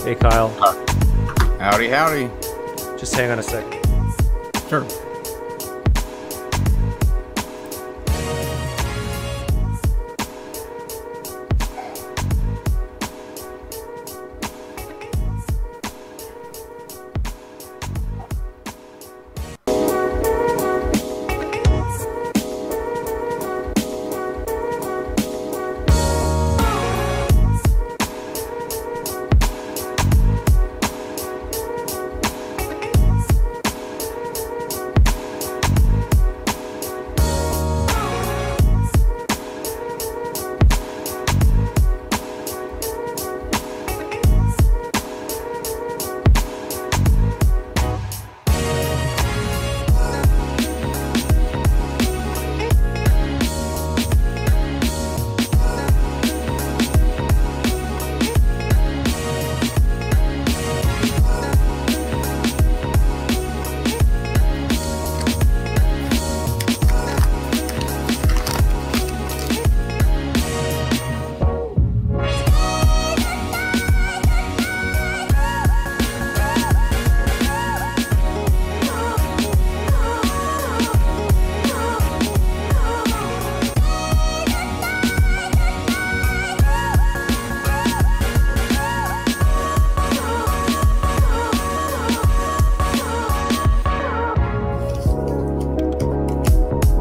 Hey, Kyle. Howdy, howdy. Just hang on a sec. Sure.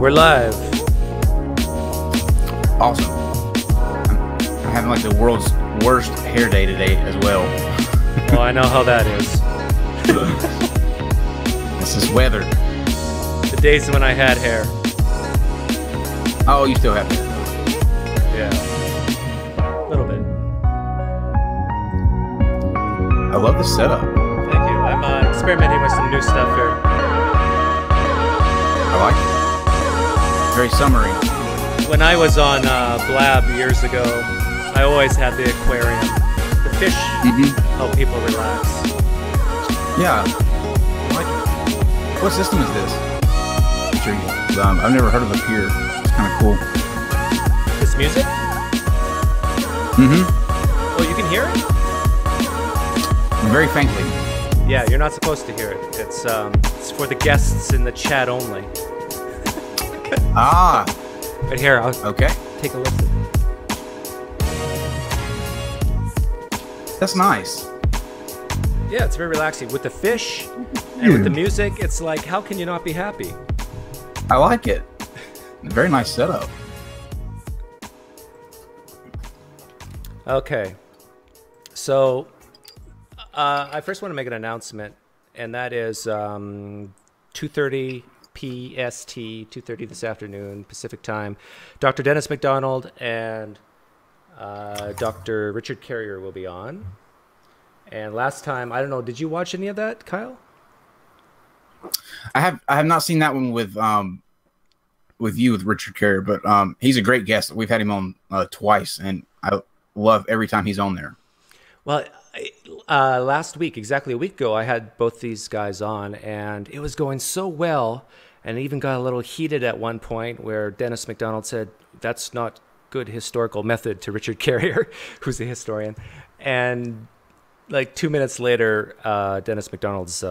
We're live. Awesome. I'm having like the world's worst hair day today as well. Oh, I know how that is. This is weather. The days when I had hair. Oh, you still have hair. Yeah. A little bit. I love the setup. Thank you. I'm experimenting with some new stuff here. I like it. Very summery. When I was on Blab years ago, I always had the aquarium. The fish help people relax. Yeah. I like it. What system is this? I've never heard of it here. It's kind of cool. This music? Oh, you can hear it? Very faintly. Yeah, you're not supposed to hear it. It's for the guests in the chat only. Ah. But here, I'll okay. Take a listen. That's nice. Yeah, it's very relaxing. With the fish and with the music, it's like, how can you not be happy? I like it. Very nice setup. Okay. So, I first want to make an announcement, and that is 2:30 PST, 2:30 this afternoon, Pacific time. Dr. Dennis McDonald and Dr. Richard Carrier will be on. And last time, I don't know, did you watch any of that, Kyle? I have not seen that one with you with Richard Carrier, but he's a great guest. We've had him on twice, and I love every time he's on there. Well, last week, exactly a week ago, I had both these guys on, and it was going so well, and it even got a little heated at one point where Dennis McDonald said, that's not good historical method to Richard Carrier, who's a historian. And like 2 minutes later, Dennis McDonald's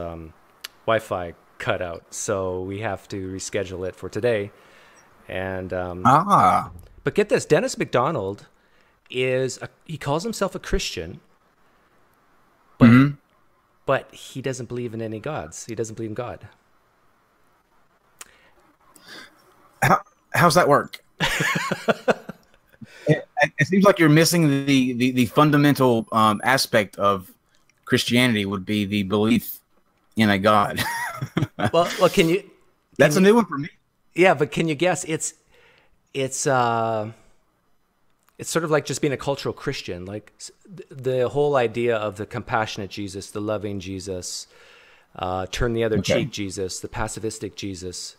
Wi-Fi cut out, so we have to reschedule it for today. And but get this, Dennis McDonald he calls himself a Christian, but he doesn't believe in any gods. He doesn't believe in God. How's that work? It seems like you're missing the fundamental aspect of Christianity would be the belief in a God. well, can you? That's a new one for me. Yeah, but can you guess? It's sort of like just being a cultural Christian, like the whole idea of the compassionate Jesus, the loving Jesus, turn the other cheek Jesus, the pacifistic Jesus,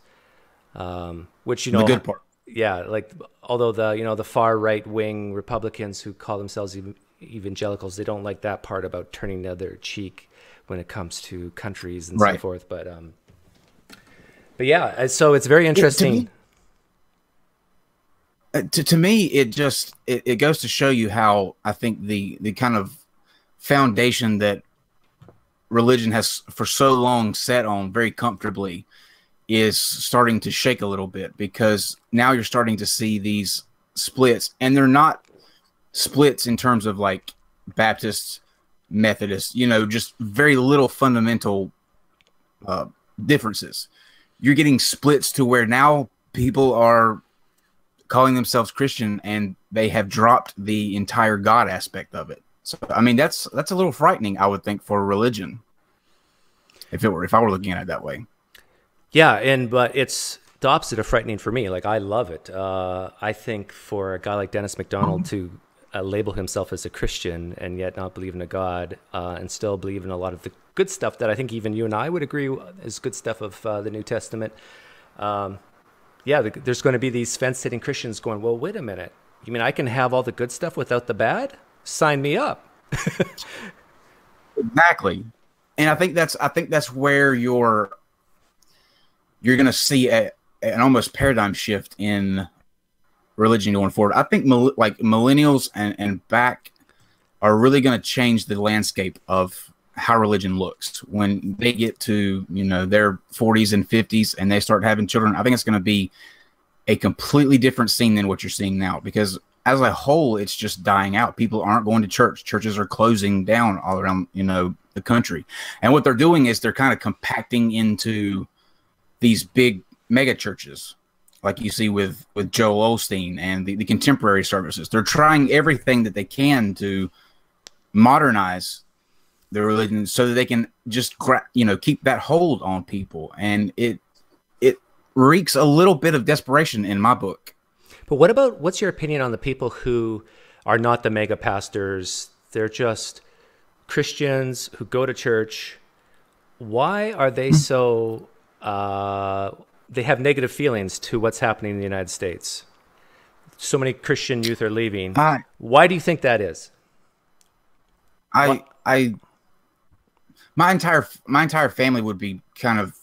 which the good part. Yeah, like although the far right wing Republicans who call themselves evangelicals, they don't like that part about turning the other cheek when it comes to countries and so forth. But yeah, so it's very interesting. To me, it goes to show you how I think the kind of foundation that religion has for so long set on very comfortably is starting to shake a little bit, because now you're starting to see these splits, and they're not splits in terms of like Baptists, Methodists, you know, just very little fundamental differences. You're getting splits to where now people are calling themselves Christian and they have dropped the entire God aspect of it. So, I mean, that's a little frightening, I would think, for religion, if I were looking at it that way. Yeah, but it's the opposite of frightening for me. Like, I love it. I think for a guy like Dennis McDonald to label himself as a Christian and yet not believe in a God, and still believe in a lot of the good stuff that I think even you and I would agree is good stuff of the New Testament. There's going to be these fence-sitting Christians going, well, wait a minute. You mean I can have all the good stuff without the bad? Sign me up. Exactly. And I think that's where you're going to see an almost paradigm shift in religion going forward. I think like millennials and back are really going to change the landscape of how religion looks when they get to, you know, their 40s and 50s and they start having children. I think it's going to be a completely different scene than what you're seeing now, because as a whole, it's just dying out. People aren't going to church. Churches are closing down all around, you know, the country. And what they're doing is they're kind of compacting into these big mega churches, like you see with Joel Osteen and the contemporary services. They're trying everything that they can to modernize the religion so that they can just, you know, keep that hold on people. And it reeks a little bit of desperation in my book. But what's your opinion on the people who are not the mega pastors? They're just Christians who go to church. Why are they so, they have negative feelings to what's happening in the United States? So many Christian youth are leaving. Why do you think that is? My entire family would be kind of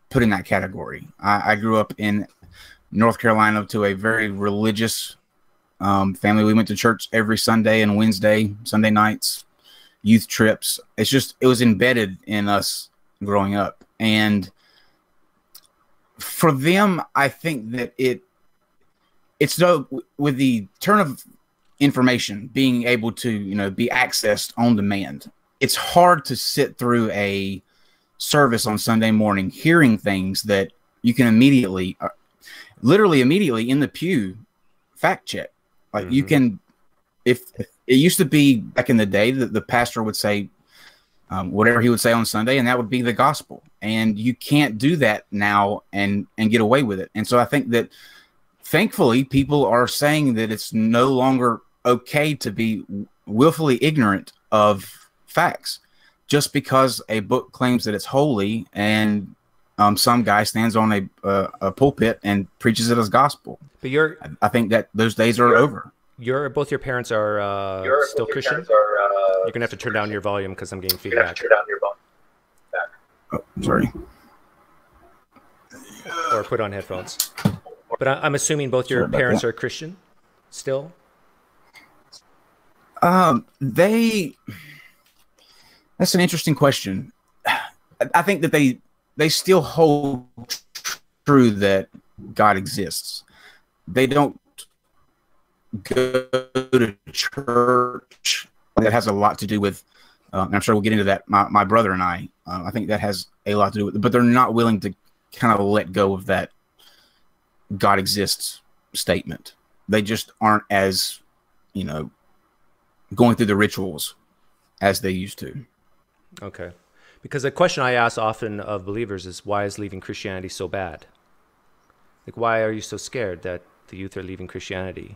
put in that category. I grew up in North Carolina to a very religious family. We went to church every Sunday and Wednesday, Sunday nights, youth trips. It was embedded in us growing up. And for them, I think that it's with the turn of information being able to, you know, be accessed on demand. It's hard to sit through a service on Sunday morning hearing things that you can literally immediately in the pew fact check. Like you can, if it used to be back in the day that the pastor would say whatever he would say on Sunday, and that would be the gospel. And you can't do that now and get away with it. And so I think that thankfully people are saying that it's no longer okay to be willfully ignorant of facts just because a book claims that it's holy and some guy stands on a pulpit and preaches it as gospel. But I think that those days are over. Both your parents are still Christian? You're going to have to turn down your volume because I'm getting feedback. Oh, sorry. Or put on headphones. But I'm assuming both your parents are Christian still? That's an interesting question. I think that they still hold true that God exists. They don't go to church. That has a lot to do with, and I'm sure we'll get into that, my brother and I think that has a lot to do with it, but they're not willing to kind of let go of that God exists statement. They just aren't as, you know, going through the rituals as they used to. Okay. Because a question I ask often of believers is, why is leaving Christianity so bad? Like, why are you so scared that the youth are leaving Christianity?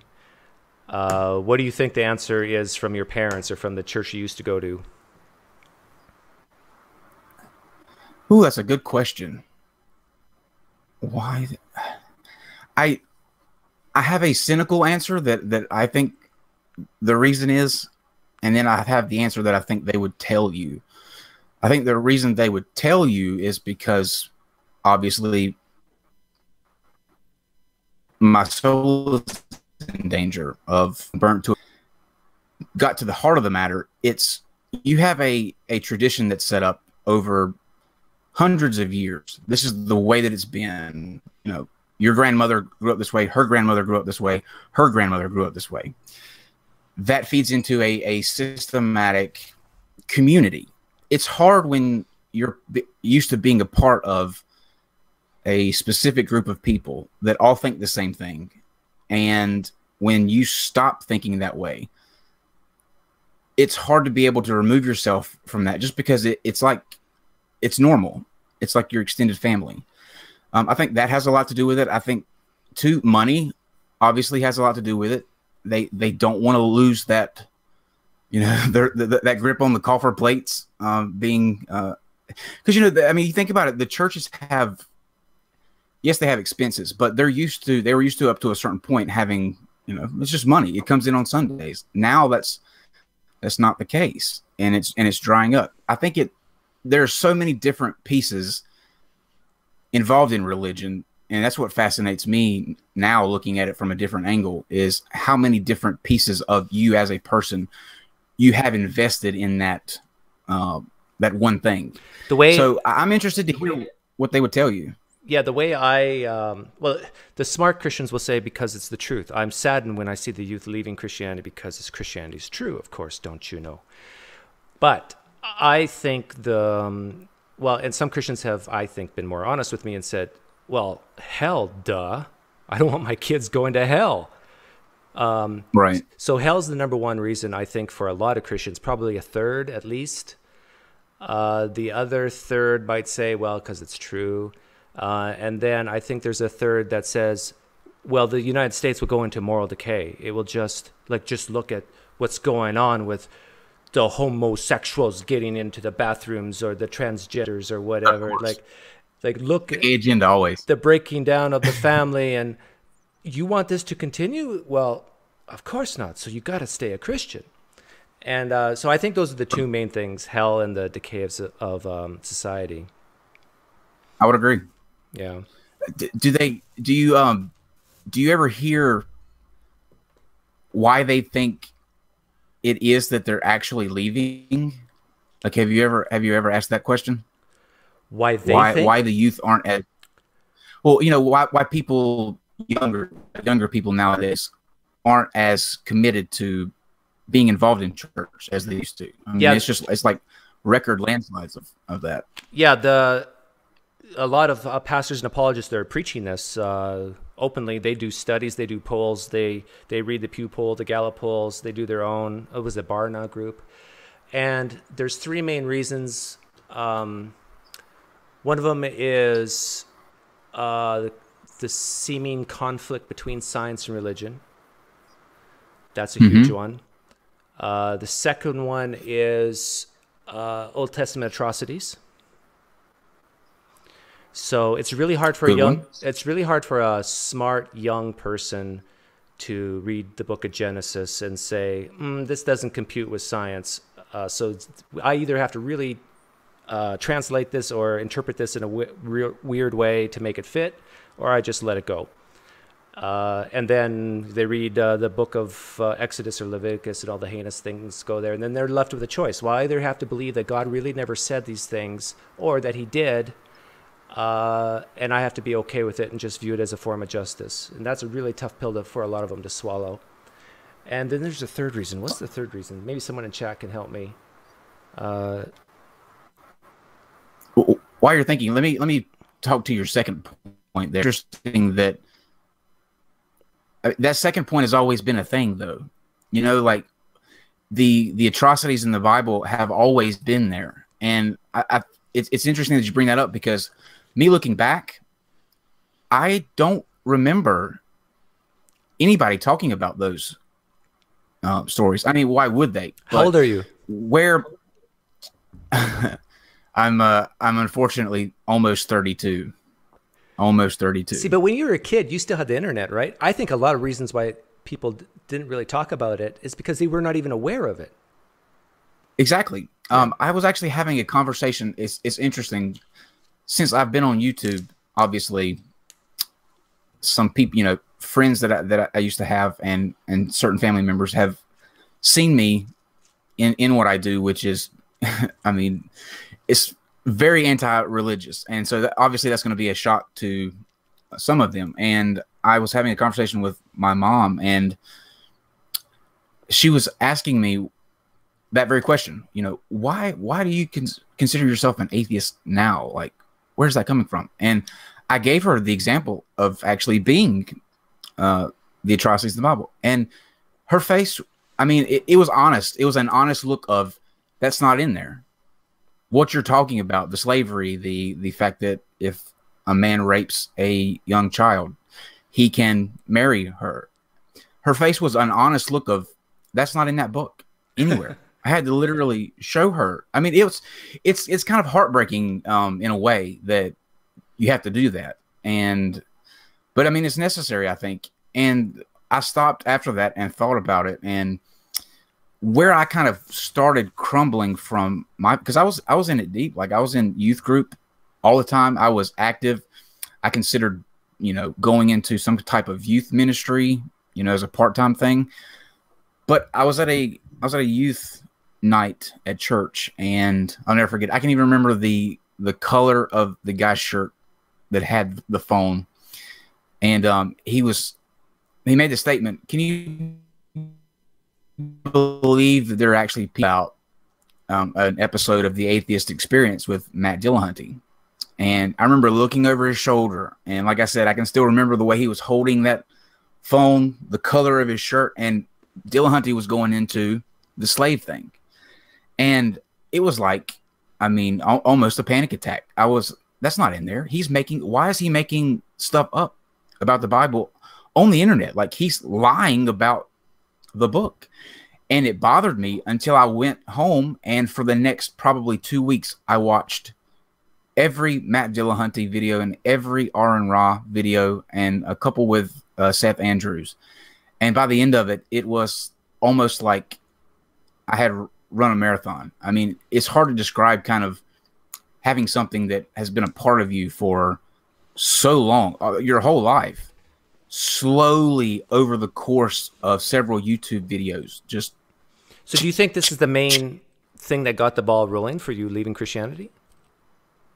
What do you think the answer is from your parents or from the church you used to go to? Ooh, that's a good question. Why? I have a cynical answer that I think the reason is, and then I have the answer that I think they would tell you. I think the reason they would tell you is because obviously my soul is in danger of burnt to. Got to the heart of the matter. It's you have a tradition that's set up over hundreds of years. This is the way that it's been. You know, your grandmother grew up this way. Her grandmother grew up this way. Her grandmother grew up this way. That feeds into a systematic community. It's hard when you're used to being a part of a specific group of people that all think the same thing. And when you stop thinking that way, it's hard to be able to remove yourself from that, just because it's like, it's normal. It's like your extended family. I think that has a lot to do with it. I think too, money obviously has a lot to do with it. They don't want to lose that, you know, that grip on the coffer plates, being, because, you know, I mean, you think about it, the churches have, yes, they have expenses, but they were used to up to a certain point having, you know, it's just money. It comes in on Sundays. Now that's not the case, and it's drying up. I think there are so many different pieces involved in religion, and that's what fascinates me now, looking at it from a different angle, is how many different pieces of you as a person you have invested in that one thing. So I'm interested to hear what they would tell you. Yeah, the way well, the smart Christians will say, because it's the truth. I'm saddened when I see the youth leaving Christianity because Christianity is true, of course, don't you know? But I think well, and some Christians have, I think, been more honest with me and said, well, hell, duh. I don't want my kids going to hell. Right. So hell's the number one reason, I think, for a lot of Christians, probably a third at least. The other third might say, well, because it's true. And then I think there's a third that says, well, the United States will go into moral decay. It will just look at what's going on with the homosexuals getting into the bathrooms, or the transgenders, or whatever. Like look at the agenda always. The breaking down of the family. And you want this to continue? Well, of course not. So you got to stay a Christian. And so I think those are the two main things: hell and the decay of society. I would agree. Yeah. Do you ever hear why they think it is that they're actually leaving? Like, have you ever asked that question? Why the youth aren't as well, you know, why people, younger people nowadays aren't as committed to being involved in church as they used to. I mean, it's like record landslides of that. Yeah, a lot of pastors and apologists that are preaching this openly. They do studies, they do polls, they read the Pew poll, the Gallup polls, they do their own. It was a Barna group, and there's three main reasons. One of them is the seeming conflict between science and religion. That's a huge one. The second one is Old Testament atrocities. So it's really hard for it's really hard for a smart young person to read the book of Genesis and say, this doesn't compute with science. So I either have to really translate this or interpret this in a weird way to make it fit, or I just let it go. And then they read the book of Exodus or Leviticus, and all the heinous things go there. And then they're left with a choice. Well, I either have to believe that God really never said these things, or that he did, and I have to be okay with it and just view it as a form of justice. And that's a really tough pill for a lot of them to swallow. And then there's a third reason. What's the third reason? Maybe someone in chat can help me. While you're thinking, let me talk to your second point there. Interesting that that second point has always been a thing, though. You know, like the atrocities in the Bible have always been there, and it's interesting that you bring that up, because me looking back, I don't remember anybody talking about those stories. I mean, why would they? How old are you? Where I'm unfortunately almost 32. Almost 32. See, but when you were a kid, you still had the internet, right? I think a lot of reasons why people didn't really talk about it is because they were not even aware of it. Exactly. I was actually having a conversation. It's interesting. Since I've been on YouTube, obviously, some people, you know, friends that I used to have, and certain family members have seen me in what I do, which is, I mean, it's very anti-religious, and so obviously that's going to be a shock to some of them. And I was having a conversation with my mom, and she was asking me that very question. You know, why do you consider yourself an atheist now? Like, where's that coming from? And I gave her the example of actually being the atrocities of the Bible, and her face, I mean, it was honest. It was an honest look of, that's not in there. What you're talking about, the slavery, the fact that if a man rapes a young child, he can marry her. Her face was an honest look of, that's not in that book anywhere. I had to literally show her. I mean, it's kind of heartbreaking in a way that you have to do that. But I mean, it's necessary, I think. And I stopped after that and thought about it, and where I kind of started crumbling from because I was in it deep. Like, I was in youth group all the time. I was active. I considered, you know, going into some type of youth ministry, you know, as a part-time thing. But I was at a youth night at church, and I'll never forget. I can even remember the color of the guy's shirt that had the phone, and he made the statement, "Can you believe that there are actually people about an episode of the Atheist Experience with Matt Dillahunty?" And I remember looking over his shoulder, and like I said, I can still remember the way he was holding that phone, the color of his shirt, and Dillahunty was going into the slave thing. And it was like, I mean, almost a panic attack. That's not in there. Why is he making stuff up about the Bible on the internet? Like, he's lying about the book. And it bothered me until I went home, and for the next probably 2 weeks, I watched every Matt Dillahunty video and every Aaron Ra video, and a couple with Seth Andrews. And by the end of it, it was almost like I had run a marathon. I mean, it's hard to describe kind of having something that has been a part of you for so long, your whole life, slowly over the course of several YouTube videos. So do you think this is the main thing that got the ball rolling for you leaving Christianity?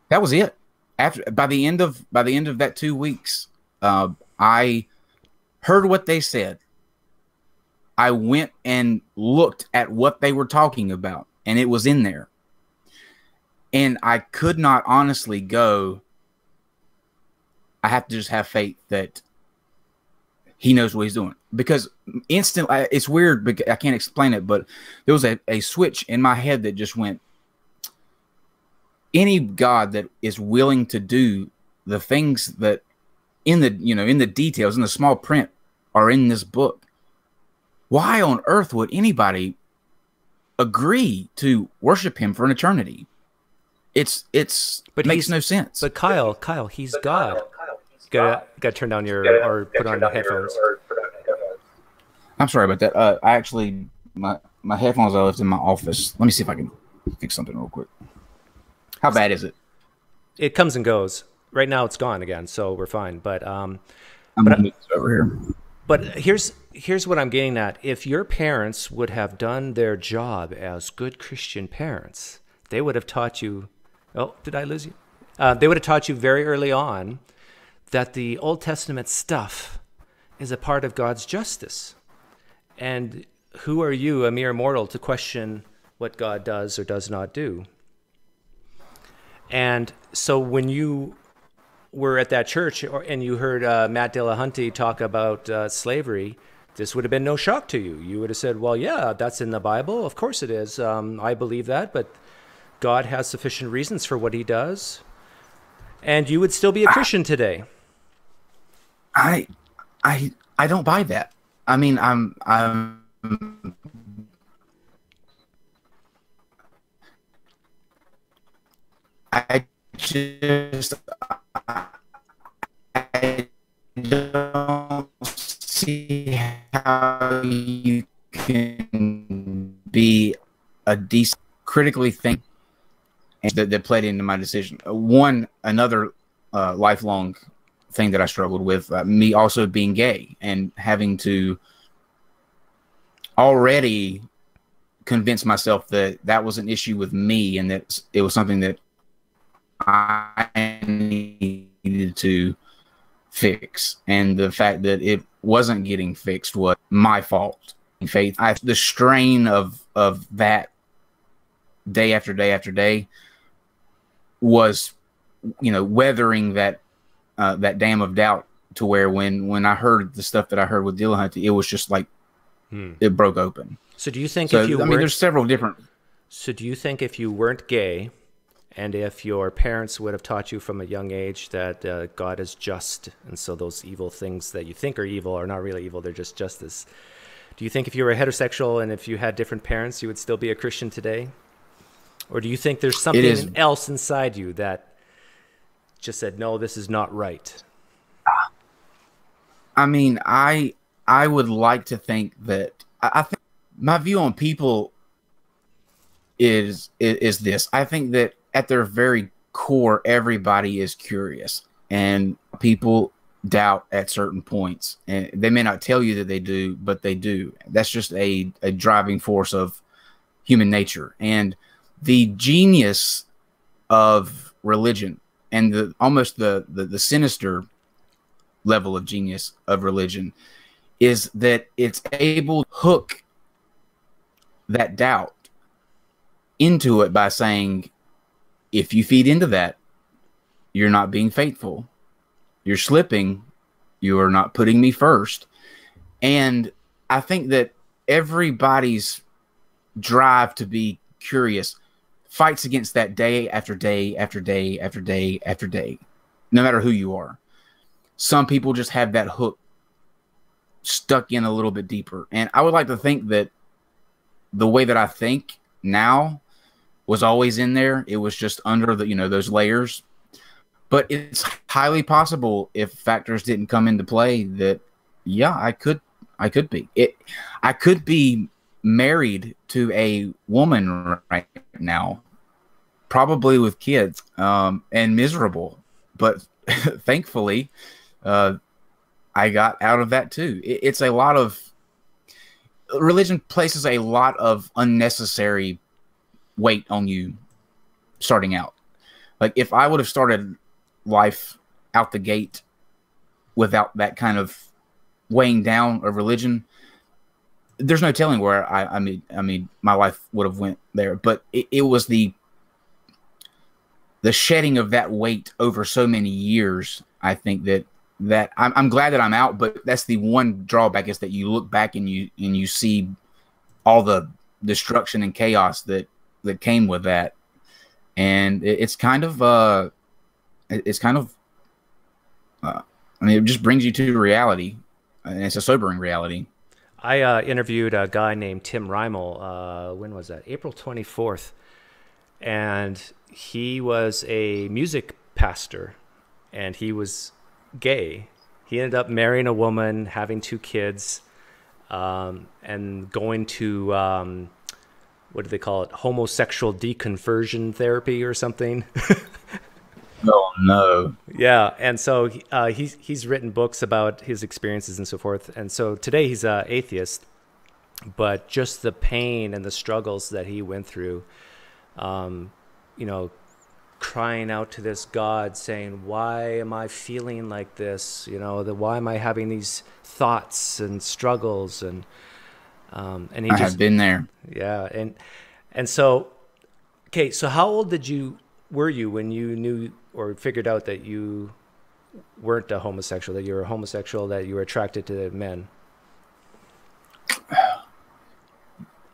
That was it. By the end of that 2 weeks, I heard what they said. I went and looked at what they were talking about, and it was in there. And I could not honestly go, I have to just have faith that he knows what he's doing. Because instantly, it's weird, because I can't explain it, but there was a switch in my head that just went, any God that is willing to do the things that in the details, in the small print, are in this book, why on earth would anybody agree to worship him for an eternity? It makes no sense. But Kyle, he's God. Gotta turn down or put on your headphones. I'm sorry about that. I actually, my headphones I left in my office. Let me see if I can fix something real quick. How bad is it? It comes and goes. Right now it's gone again, so we're fine. But I'm gonna move this over here. But here's what I'm getting at. If your parents would have done their job as good Christian parents, they would have taught you. Oh, did I lose you? They would have taught you very early on that the Old Testament stuff is a part of God's justice. And who are you, a mere mortal, to question what God does or does not do? And so when you were at that church and you heard Matt Dillahunty talk about slavery, this would have been no shock to you. You would have said, well, yeah, that's in the Bible. Of course it is. I believe that, but God has sufficient reasons for what he does. And you would still be a Christian today. I don't buy that. I mean, I don't see how you can be a decent, critically think that played into my decision. Another lifelong thing that I struggled with, me also being gay and having to already convince myself that that was an issue with me and that it was something that I needed to fix. And the fact that it wasn't getting fixed was my fault. Faith, the strain of that day after day after day was, weathering that that dam of doubt to where when I heard the stuff that I heard with Dillahunty, it was just like it broke open. So do you think there's several different. So do you think if you weren't gay, and if your parents would have taught you from a young age that God is just, and so those evil things that you think are evil are not really evil, they're just justice, do you think if you were heterosexual and if you had different parents, you would still be a Christian today? Or do you think there's something else inside you that just said, no, this is not right? I mean, I would like to think that I think my view on people is this. I think that at their very core, everybody is curious, and people doubt at certain points, and they may not tell you that they do, but they do. That's just a driving force of human nature. And the genius of religion, and almost the sinister level of genius of religion, is that it's able to hook that doubt into it by saying, if you feed into that, you're not being faithful. You're slipping. You are not putting me first. And I think that everybody's drive to be curious fights against that day after day after day after day after day, no matter who you are. Some people just have that hook stuck in a little bit deeper. And I would like to think that the way that I think now was always in there. It was just under those layers. But it's highly possible, if factors didn't come into play, that I could be. I could be married to a woman right now, probably with kids, and miserable. But thankfully, I got out of that too. It's a lot of religion places a lot of unnecessary weight on you starting out. Like if I would have started life out the gate without that kind of weighing down of religion, there's no telling where I mean my life would have went there. But it was the shedding of that weight over so many years. I think that I'm glad that I'm out, but that's the one drawback, is that you look back and you see all the destruction and chaos that came with that. And it's kind of it just brings you to reality, and it's a sobering reality. I interviewed a guy named Tim Reimel. When was that? April 24th. And he was a music pastor, and he was gay. He ended up marrying a woman, having 2 kids, and going to, what do they call it? Homosexual deconversion therapy or something. Oh, no. Yeah. And so he's written books about his experiences and so forth. And so today he's an atheist, but just the pain and the struggles that he went through, crying out to this God saying, why am I feeling like this? Why am I having these thoughts and struggles? And he I have been there. Yeah. And so, okay. So how old were you when you knew or figured out that you weren't a homosexual, that you were a homosexual, that you were attracted to men?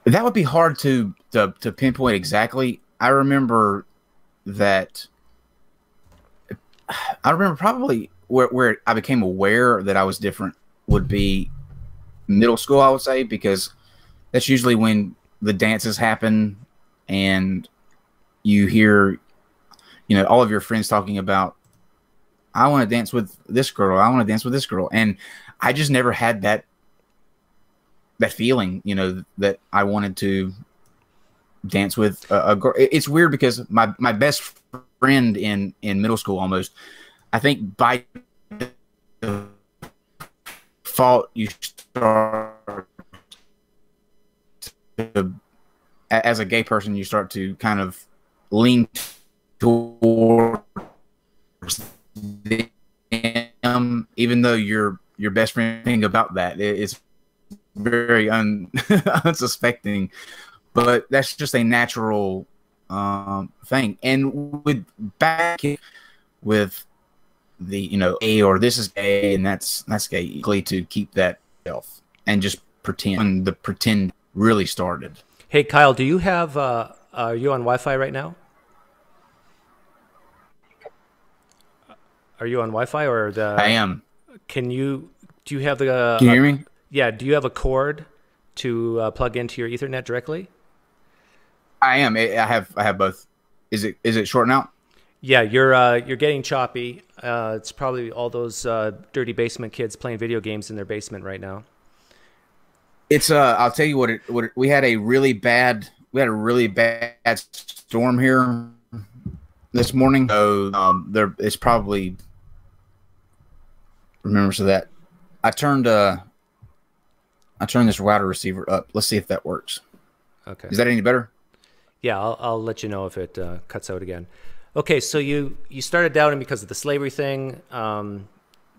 That would be hard to pinpoint exactly. I remember probably where I became aware that I was different would be middle school, I would say, because that's usually when the dances happen and you hear, all of your friends talking about, I want to dance with this girl, I want to dance with this girl. And I just never had that feeling, that I wanted to dance with a girl. It's weird because my best friend in middle school, almost, I think by default, you start to as a gay person, you start to kind of lean towards them, even though your best friend thing about that is very unsuspecting, but that's just a natural thing. And with back with the, you know, gay or this is gay and that's gay, equally to keep that self and just pretend when the pretend really started. Hey, Kyle, do you have, are you on Wi-Fi right now? Are you on Wi-Fi or I am. do you have the, Can you hear me? yeah, do you have a cord to plug into your Ethernet directly? I am. I have both. Is it shorting out? Yeah, you're getting choppy. It's probably all those dirty basement kids playing video games in their basement right now. It's I'll tell you what we had a really bad storm here this morning. So there it's probably remember so that I turned this router receiver up. Let's see if that works. Okay. Is that any better? Yeah, I'll let you know if it cuts out again. Okay, so you started doubting because of the slavery thing,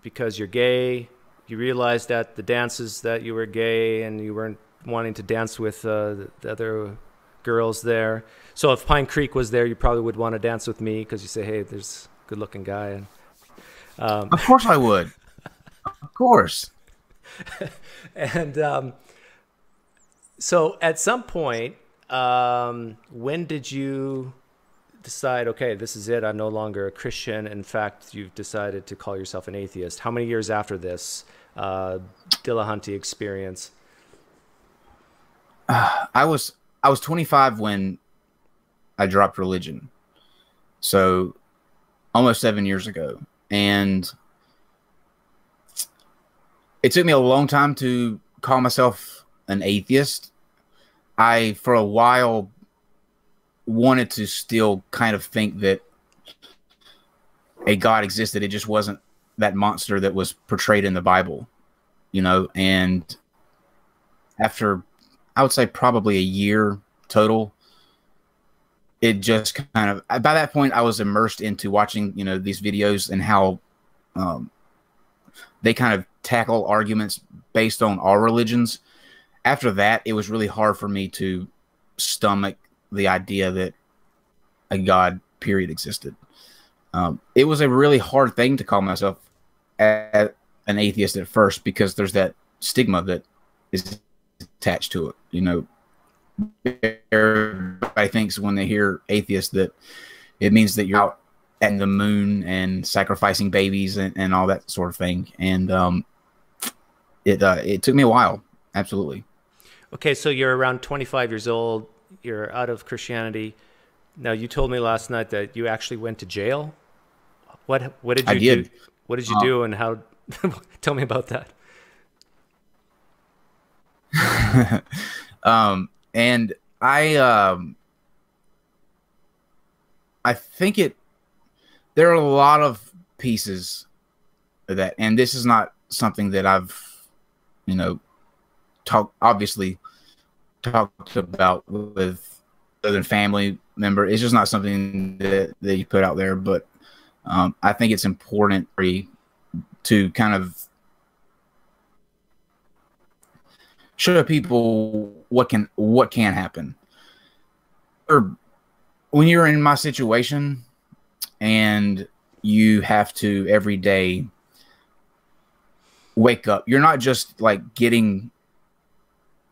because you're gay. You realized at the dances that you were gay and you weren't wanting to dance with the other girls there. So if PineCreek was there, you probably would want to dance with me because you say, hey, there's a good-looking guy. And, of course I would. Of course. And so at some point, when did you decide, okay, this is it, I'm no longer a Christian? In fact, you've decided to call yourself an atheist. How many years after this Dillahunty experience? I was 25 when I dropped religion. So almost 7 years ago. And it took me a long time to call myself an atheist. I, for a while, wanted to still kind of think that a God existed. It just wasn't that monster that was portrayed in the Bible, you know. And after, I would say probably a year total, it just kind of, by that point I was immersed into watching, you know, these videos and how they kind of tackle arguments based on all religions. After that, it was really hard for me to stomach the idea that a God period existed. It was a really hard thing to call myself an atheist at first, because there's that stigma that is attached to it. You know, everybody thinks when they hear atheist that it means that you're out at the moon and sacrificing babies and all that sort of thing. And it took me a while. Absolutely. Okay, so you're around 25 years old. You're out of Christianity. Now, you told me last night that you actually went to jail. What did you do? What did you do, and how? Tell me about that. And I think there are a lot of pieces of that, and this is not something that I've, you know, obviously talked about with other family member. It's just not something that you put out there, but I think it's important to kind of show people what can happen. Or when you're in my situation and you have to every day wake up, you're not just like getting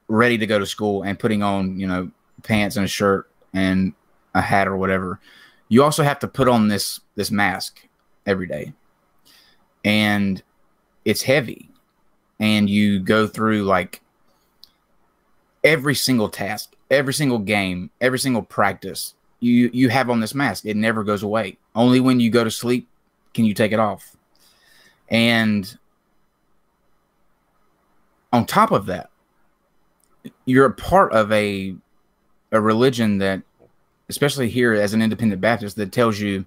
ready to go to school and putting on, you know, pants and a shirt and a hat or whatever. You also have to put on this mask every day, and it's heavy, and you go through like every single task, every single game, every single practice you have on this mask. It never goes away. Only when you go to sleep can you take it off. And on top of that, you're a part of a religion that, especially here as an independent Baptist, that tells you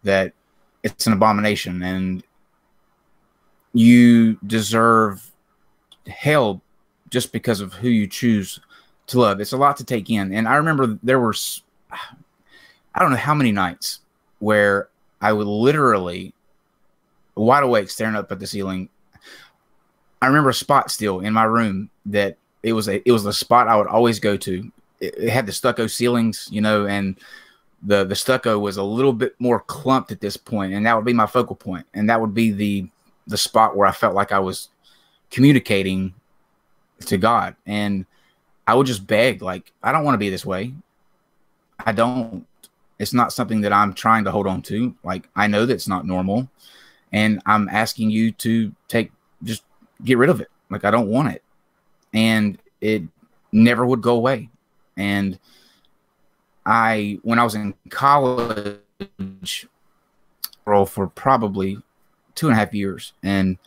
that it's an abomination and you deserve hell just because of who you choose to love. It's a lot to take in. And I remember there were, I don't know how many nights where I would literally wide awake staring up at the ceiling. I remember a spot still in my room that it was the spot I would always go to. It had the stucco ceilings, you know, and the stucco was a little bit more clumped at this point, and that would be my focal point, and that would be the spot where I felt like I was communicating to God. And I would just beg, like, I don't want to be this way. I don't. It's not something that I'm trying to hold on to. Like, I know that's not normal, and I'm asking you to just get rid of it. Like, I don't want it. And it never would go away. And when I was in college, for probably 2.5 years, and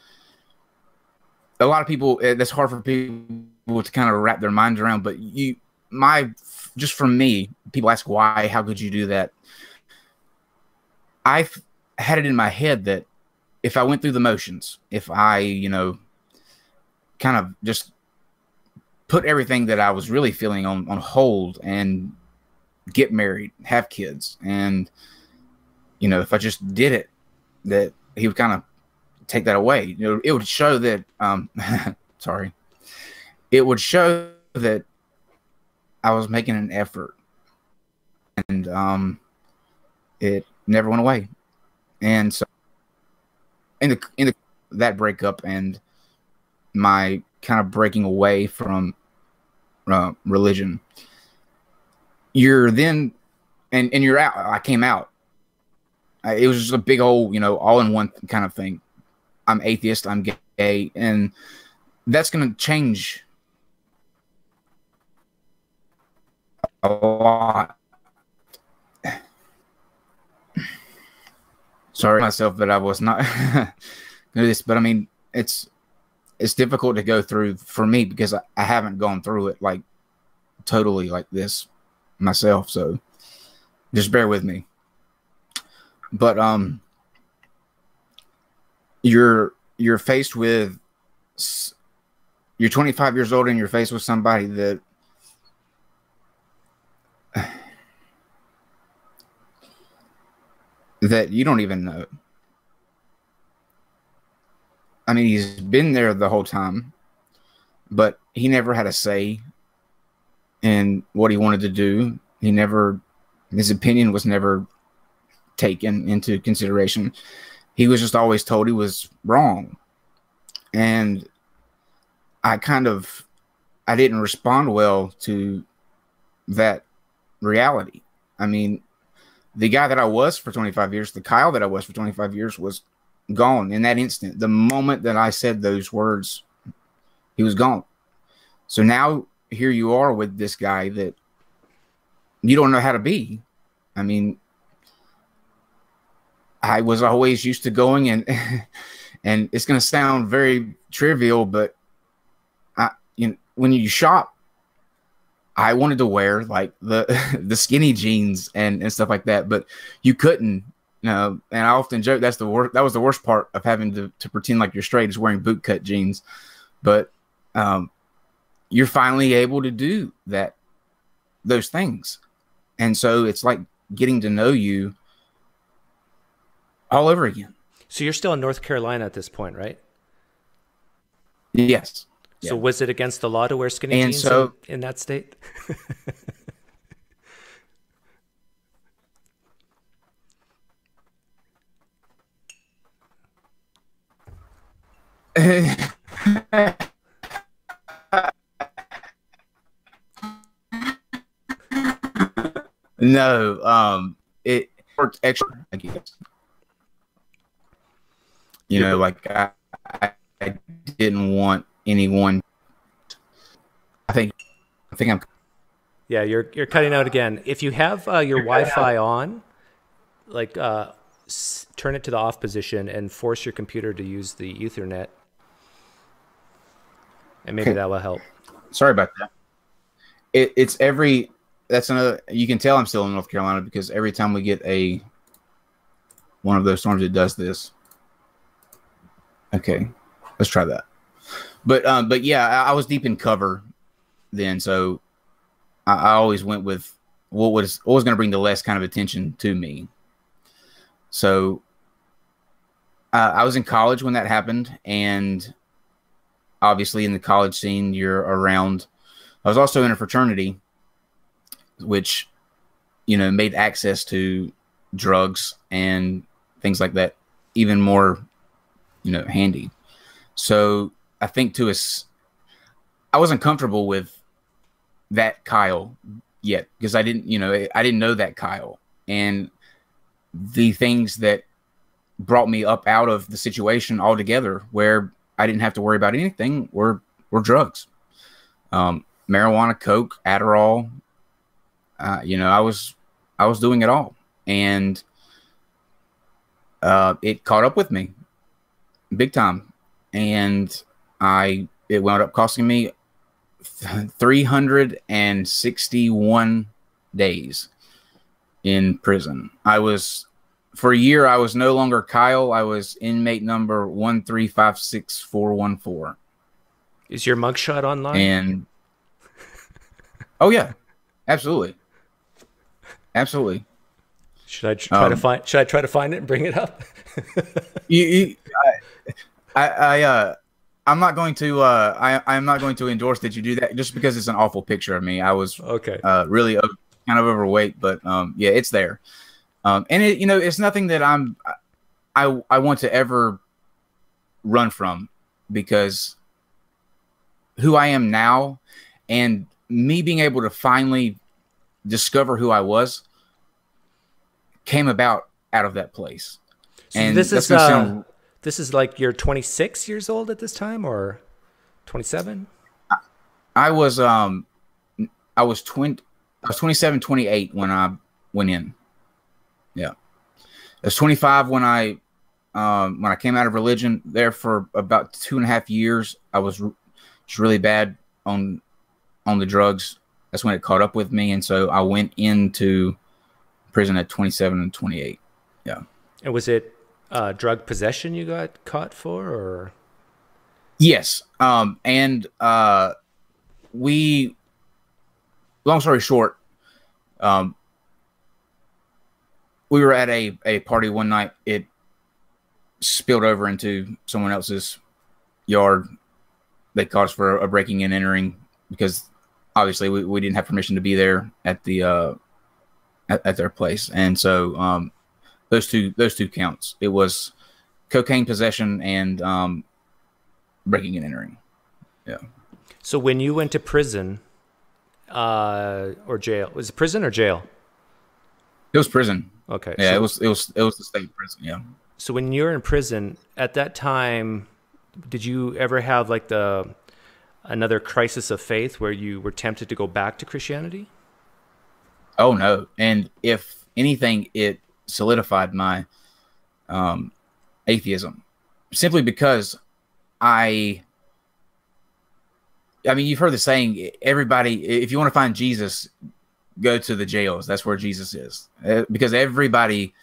a lot of people, that's hard for people to kind of wrap their minds around. But just from me, people ask why, how could you do that? I've had it in my head that if I went through the motions, if I, you know, kind of just put everything that I was really feeling on hold and get married, have kids, and, you know, if I just did it, that he would kind of take that away. You know, it would show that, sorry, it would show that I was making an effort, and it never went away. And so in that breakup and my kind of breaking away from religion, you're then and you're out. I came out. It was just a big old, you know, all in one kind of thing. I'm atheist, I'm gay, and that's going to change a lot. Sorry myself that I was not going to do this, but I mean, it's difficult to go through for me because I haven't gone through it like totally like this myself. So just bear with me. But you're faced with, you're 25 years old and you're faced with somebody that you don't even know. I mean, he's been there the whole time, but he never had a say in what he wanted to do. His opinion was never taken into consideration. He was just always told he was wrong. And I didn't respond well to that reality. I mean, the guy that I was for 25 years, the Kyle that I was for 25 years was gone in that instant. The moment that I said those words, he was gone. So now here you are with this guy that you don't know how to be. I mean, I was always used to going and and it's going to sound very trivial, but when you shop, I wanted to wear like the skinny jeans and stuff like that, but you couldn't, you know. And I often joke that was the worst part of having to pretend like you're straight, is wearing bootcut jeans. But you're finally able to do those things, and so it's like getting to know you all over again. So you're still in North Carolina at this point, right? Yes. So yeah. Was it against the law to wear skinny jeans in that state? No, it worked extra, I guess. You know, like I didn't want anyone. I think I'm. Yeah, you're cutting out again. If you have your Wi-Fi on, like turn it to the off position and force your computer to use the Ethernet, and maybe that will help. Sorry about that. That's another. You can tell I'm still in North Carolina because every time we get one of those storms, it does this. Okay, let's try that. But yeah, I was deep in cover then, so I always went with what was going to bring the less kind of attention to me. So I was in college when that happened, and obviously in the college scene, you're around. I was also in a fraternity, which, you know, made access to drugs and things like that even more, you know, handy. So I think I wasn't comfortable with that Kyle yet, because I didn't know that Kyle, and the things that brought me up out of the situation altogether, where I didn't have to worry about anything, were drugs, marijuana, coke, Adderall. You know, I was doing it all, and it caught up with me big time, and it wound up costing me 361 days in prison. For a year, I was no longer Kyle. I was inmate number 1356414. Is your mugshot online? And oh yeah, absolutely. Absolutely. Should I try to find it and bring it up? I'm not going to I'm not going to endorse that you do that, just because it's an awful picture of me. I was okay. Really kind of overweight, but yeah, it's there. And it, you know, it's nothing that I want to ever run from, because who I am now, and me being able to finally discover who I was, came out of that place. So and this is like you're 26 years old at this time, or 27? I was 27, 28 when I went in. Yeah. I was 25 when I came out of religion. There for about 2.5 years, I was just really bad on the drugs. That's when it caught up with me, and so I went into prison at 27 and 28. Yeah. And was it drug possession you got caught for, or? Yes. And long story short, we were at a party one night. It spilled over into someone else's yard. They caught us for a breaking and entering, because obviously we didn't have permission to be there at the at their place. And so those two counts. It was cocaine possession and breaking and entering. Yeah. So when you went to prison or jail, was it prison or jail? It was prison. Okay. Yeah, so it was the state prison. Yeah. So when you're in prison at that time, did you ever have like another crisis of faith where you were tempted to go back to Christianity? Oh no. And if anything, it solidified my atheism, simply because I mean, you've heard the saying, everybody, if you want to find Jesus, go to the jails. That's where Jesus is. Because everybody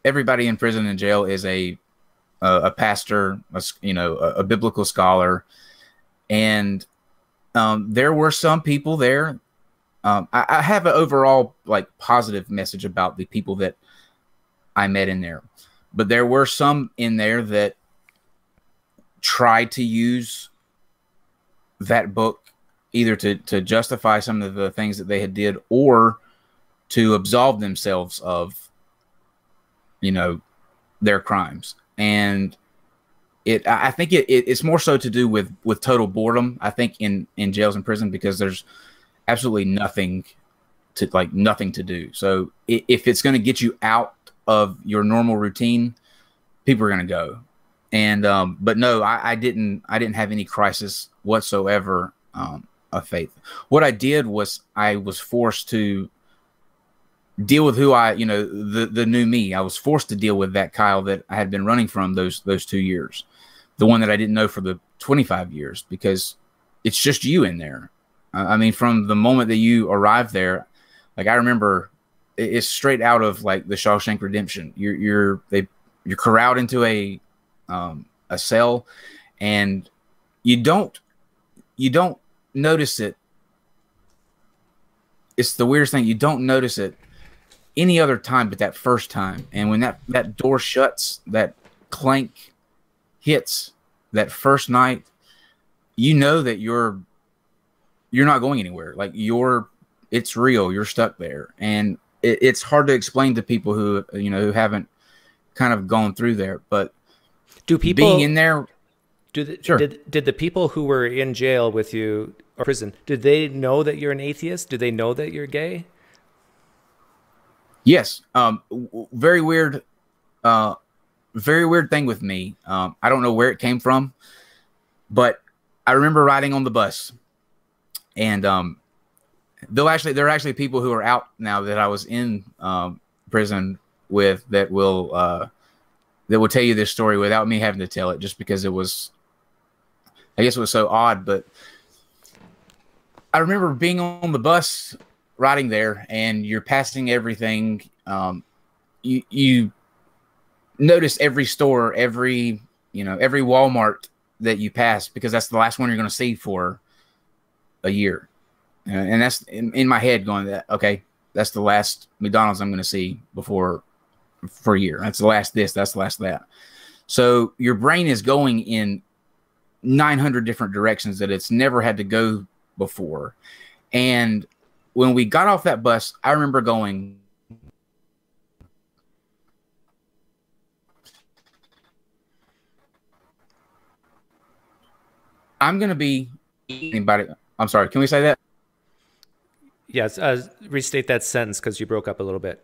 in prison and jail is a pastor, a biblical scholar. And there were some people there. I have an overall like positive message about the people that I met in there, but there were some in there that tried to use that book either to justify some of the things that they had did, or to absolve themselves of, their crimes. And I think it's more so to do with total boredom. I think in jails and prison, because there's absolutely nothing to do. So if it's going to get you out of your normal routine, people are going to go. And but no, I didn't have any crisis whatsoever of faith. What I did was I was forced to deal with who the new me. I was forced to deal with that Kyle that I had been running from those 2 years, the one that I didn't know for the 25 years, because it's just you in there. I mean, from the moment that you arrive there, like I remember, it's straight out of like the Shawshank Redemption. You're corralled into a cell, and you don't notice it it's the weirdest thing. You don't notice it any other time but that first time. And when that door shuts, that clank hits that first night, you know that you're not going anywhere. Like it's real. You're stuck there. And it's hard to explain to people who, who haven't kind of gone through there. But do people being in there, sure. Did the people who were in jail with you or prison, did they know that you're an atheist? Do they know that you're gay? Yes. Very weird. Very weird thing with me. I don't know where it came from, but I remember riding on the bus, and there are actually people who are out now that I was in prison with that will tell you this story without me having to tell it, just because I guess it was so odd. But I remember being on the bus riding there, and you're passing everything. You notice every store, every Walmart that you pass, because that's the last one you're going to see for a year. And that's in my head going, that okay, that's the last McDonald's I'm going to see for a year. That's the last this, that's the last that. So your brain is going in 900 different directions that it's never had to go before. And when we got off that bus, I remember going, I'm going to be anybody. I'm sorry. Can we say that? Yes. Restate that sentence, because you broke up a little bit.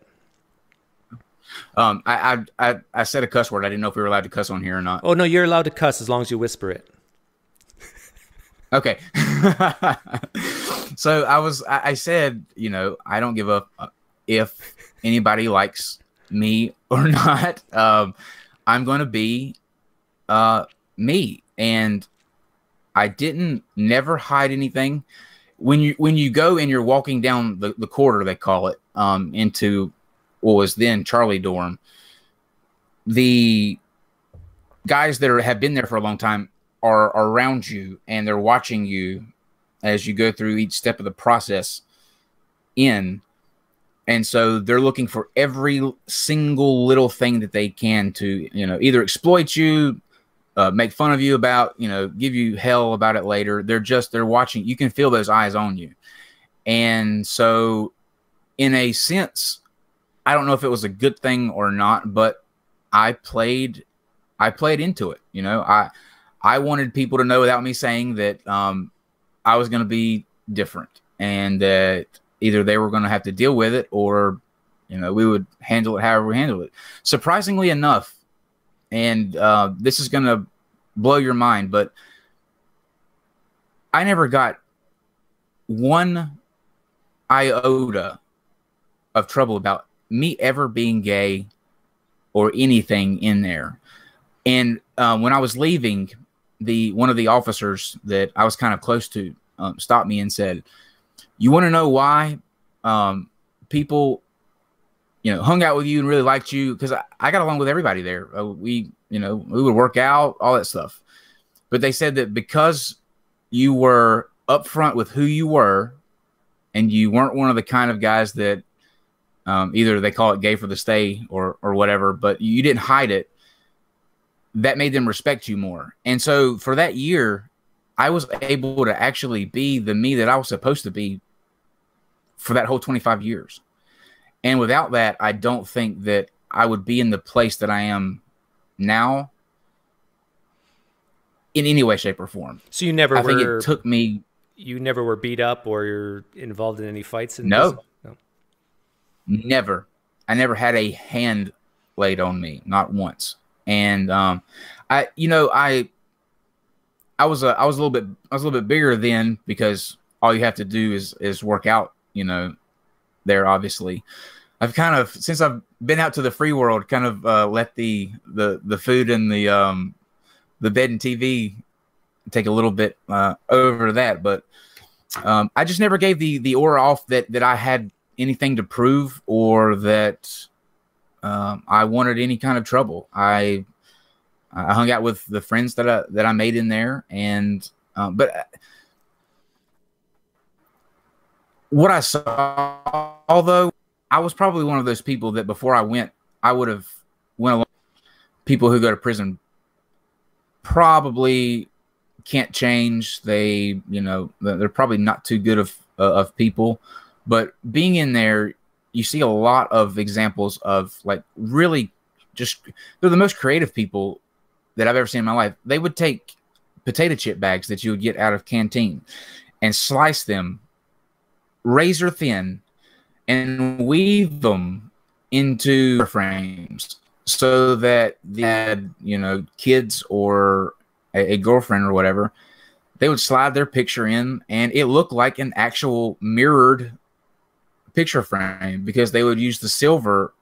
I said a cuss word. I didn't know if we were allowed to cuss on here or not. Oh no, you're allowed to cuss as long as you whisper it. Okay. So I said, I don't give up if anybody likes me or not. I'm going to be me. And I didn't never hide anything. When you go and you're walking down the corridor, they call it, into what was then Charlie Dorm, the guys that have been there for a long time are around you, and they're watching you as you go through each step of the process in. And so they're looking for every single little thing that they can to, either exploit you, make fun of you about, give you hell about it later. They're watching. You can feel those eyes on you. And so in a sense, I don't know if it was a good thing or not, but I played into it. I wanted people to know without me saying that I was going to be different, and that either they were going to have to deal with it, or we would handle it however we handle it. Surprisingly enough, and this is going to blow your mind, but I never got one iota of trouble about me ever being gay or anything in there. And when I was leaving, one of the officers that I was kind of close to stopped me and said, "You want to know why people hung out with you and really liked you?" Because I got along with everybody there. We would work out, all that stuff. But they said that because you were upfront with who you were, and you weren't one of the kind of guys that either they call it gay for the stay or whatever, but you didn't hide it, that made them respect you more. And so for that year, I was able to actually be the me that I was supposed to be for that whole 25 years. And without that, I don't think that I would be in the place that I am now in any way, shape, or form. So you never I think it took me. You never were beat up or you're involved in any fights? No. Never. I never had a hand laid on me, not once. And I was a little bit bigger then, because all you have to do is work out, there. Obviously, I've kind of, since I've been out to the free world, kind of let the food and the bed and TV take a little bit over that. But I just never gave the aura off that I had anything to prove, or that I wanted any kind of trouble. I hung out with the friends that I made in there, and but what I saw, although I was probably one of those people that before I went, I would have went along. People who go to prison probably can't change. They, you know, they're probably not too good of people. But being in there, you see a lot of examples of like really just, they're the most creative people that I've ever seen in my life. They would take potato chip bags that you would get out of canteen and slice them razor thin and weave them into frames so that they had, you know, kids or a girlfriend or whatever, they would slide their picture in and it looked like an actual mirrored picture frame because they would use the silver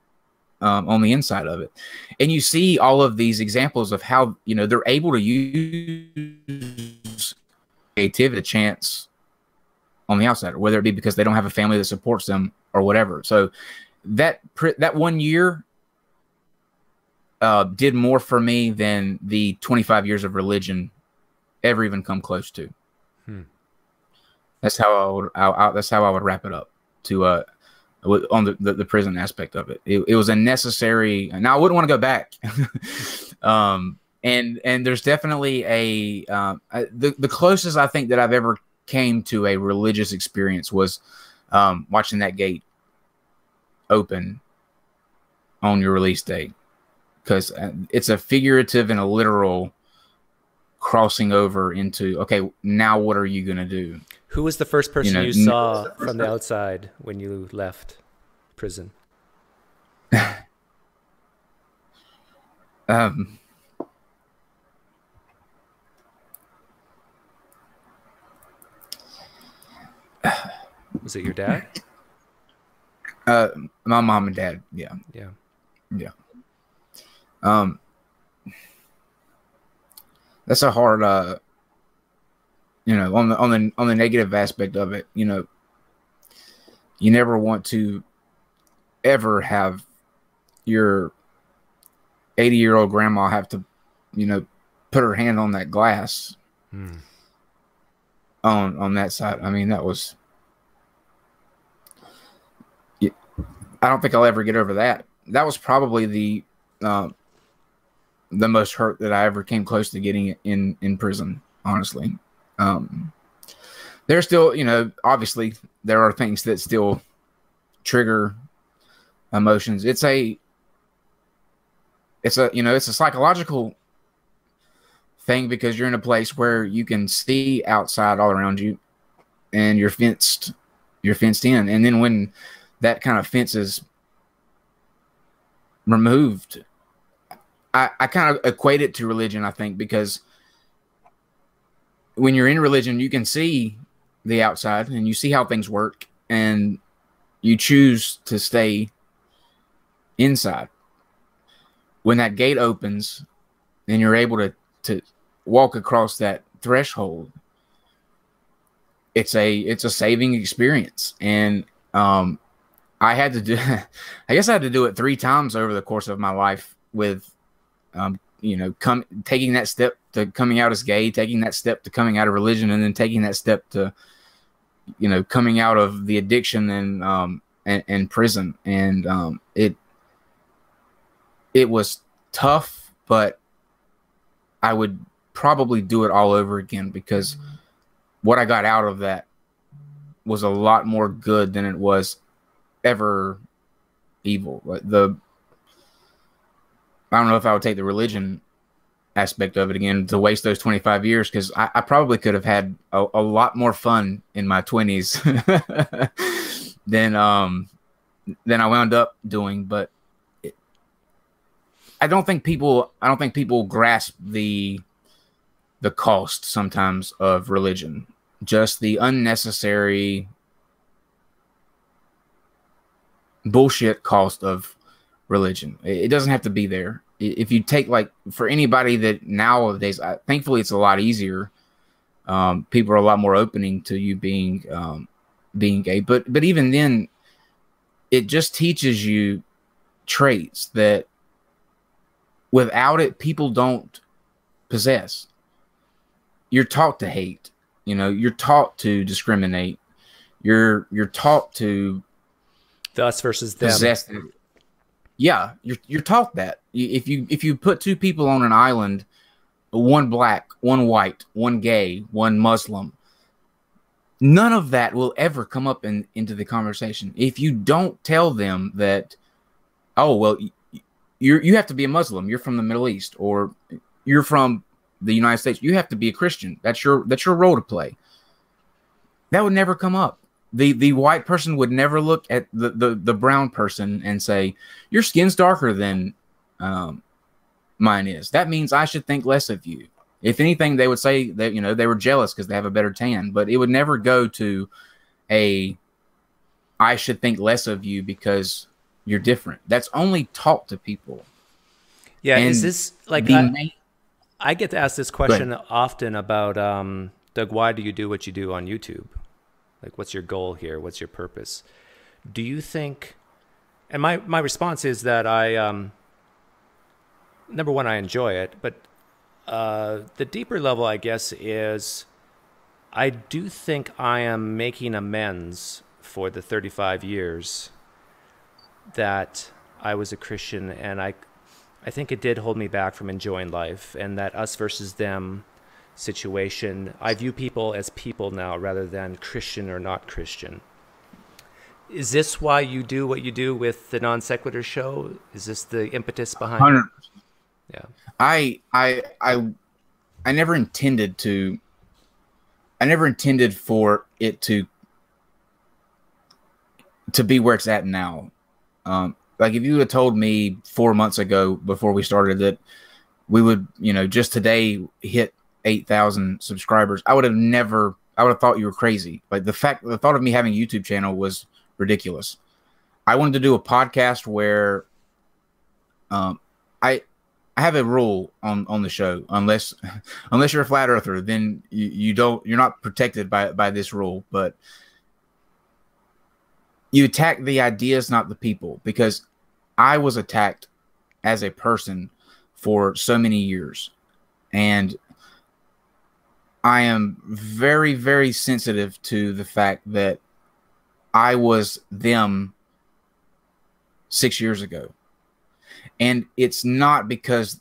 on the inside of it. And you see all of these examples of how, you know, they're able to use creativity, a chance on the outside, whether it be because they don't have a family that supports them or whatever. So that 1 year did more for me than the 25 years of religion ever even come close to. That's how that's how I would wrap it up to on the prison aspect of it. It was a necessary. Now I wouldn't want to go back. And there's definitely the closest I think that I've ever came to a religious experience was watching that gate open on your release day, because it's a figurative and a literal crossing over into, okay, now what are you going to do? Who was the first person you saw from the outside when you left prison? Was it your dad? My mom and dad. Yeah. Yeah. Yeah. That's a hard, you know, on the negative aspect of it, you know, you never want to ever have your 80-year-old grandma have to, you know, put her hand on that glass on that side. I mean, that was, I don't think I'll ever get over that. That was probably the most hurt that I ever came close to getting in prison, honestly. There's still, you know, obviously there are things that still trigger emotions. It's a, you know, it's a psychological thing because you're in a place where you can see outside all around you and you're fenced in. And then when that kind of fence is removed, I kind of equate it to religion, I think, because when you're in religion, you can see the outside and you see how things work and you choose to stay inside. When that gate opens and you're able to walk across that threshold, it's a saving experience. And I had to do, I guess I had to do it 3 times over the course of my life with, you know, taking that step to coming out as gay, taking that step to coming out of religion, and then taking that step to, you know, coming out of the addiction and prison. And it was tough, but I would probably do it all over again because what I got out of that was a lot more good than it was ever evil. Like I don't know if I would take the religion aspect of it again to waste those 25 years, because I probably could have had a lot more fun in my 20s than I wound up doing. But I don't think people grasp the cost sometimes of religion, just the unnecessary bullshit cost of religion. It doesn't have to be there. If you take, like, for anybody that nowadays, thankfully it's a lot easier. People are a lot more opening to you being gay, but even then, it just teaches you traits that without it, people don't possess. You're taught to hate, you know, you're taught to discriminate. you're taught to The us versus them. possess. Yeah, you're taught that. If you put two people on an island, one black, one white, one gay, one Muslim, none of that will ever come up into the conversation. If you don't tell them that, oh, well, you have to be a Muslim, you're from the Middle East, or you're from the United States, you have to be a Christian. That's your role to play. That would never come up. The white person would never look at the brown person and say, your skin's darker than mine is. That means I should think less of you. If anything, they would say that, they were jealous because they have a better tan, but it would never go to I should think less of you because you're different. That's only taught to people. Yeah. And is this like, I get to ask this question often about, Doug, why do you do what you do on YouTube? Like, what's your goal here? What's your purpose? Do you think, and my response is that number one, I enjoy it, but the deeper level, I guess, is I do think I am making amends for the 35 years that I was a Christian, and I think it did hold me back from enjoying life, and that us versus them situation, I view people as people now rather than Christian or not Christian. Is this why you do what you do with the Non Sequitur show? Is this the impetus behind 100%. it? Yeah. I never intended to. I never intended for it to be where it's at now. Like if you had told me 4 months ago before we started that we would, just today hit 8,000 subscribers, I would have thought you were crazy. Like the thought of me having a YouTube channel was ridiculous. I wanted to do a podcast where I have a rule on the show. Unless you're a flat earther, then you're not protected by this rule, but you attack the ideas, not the people, because I was attacked as a person for so many years. And I am very, very sensitive to the fact that I was them 6 years ago. And it's not because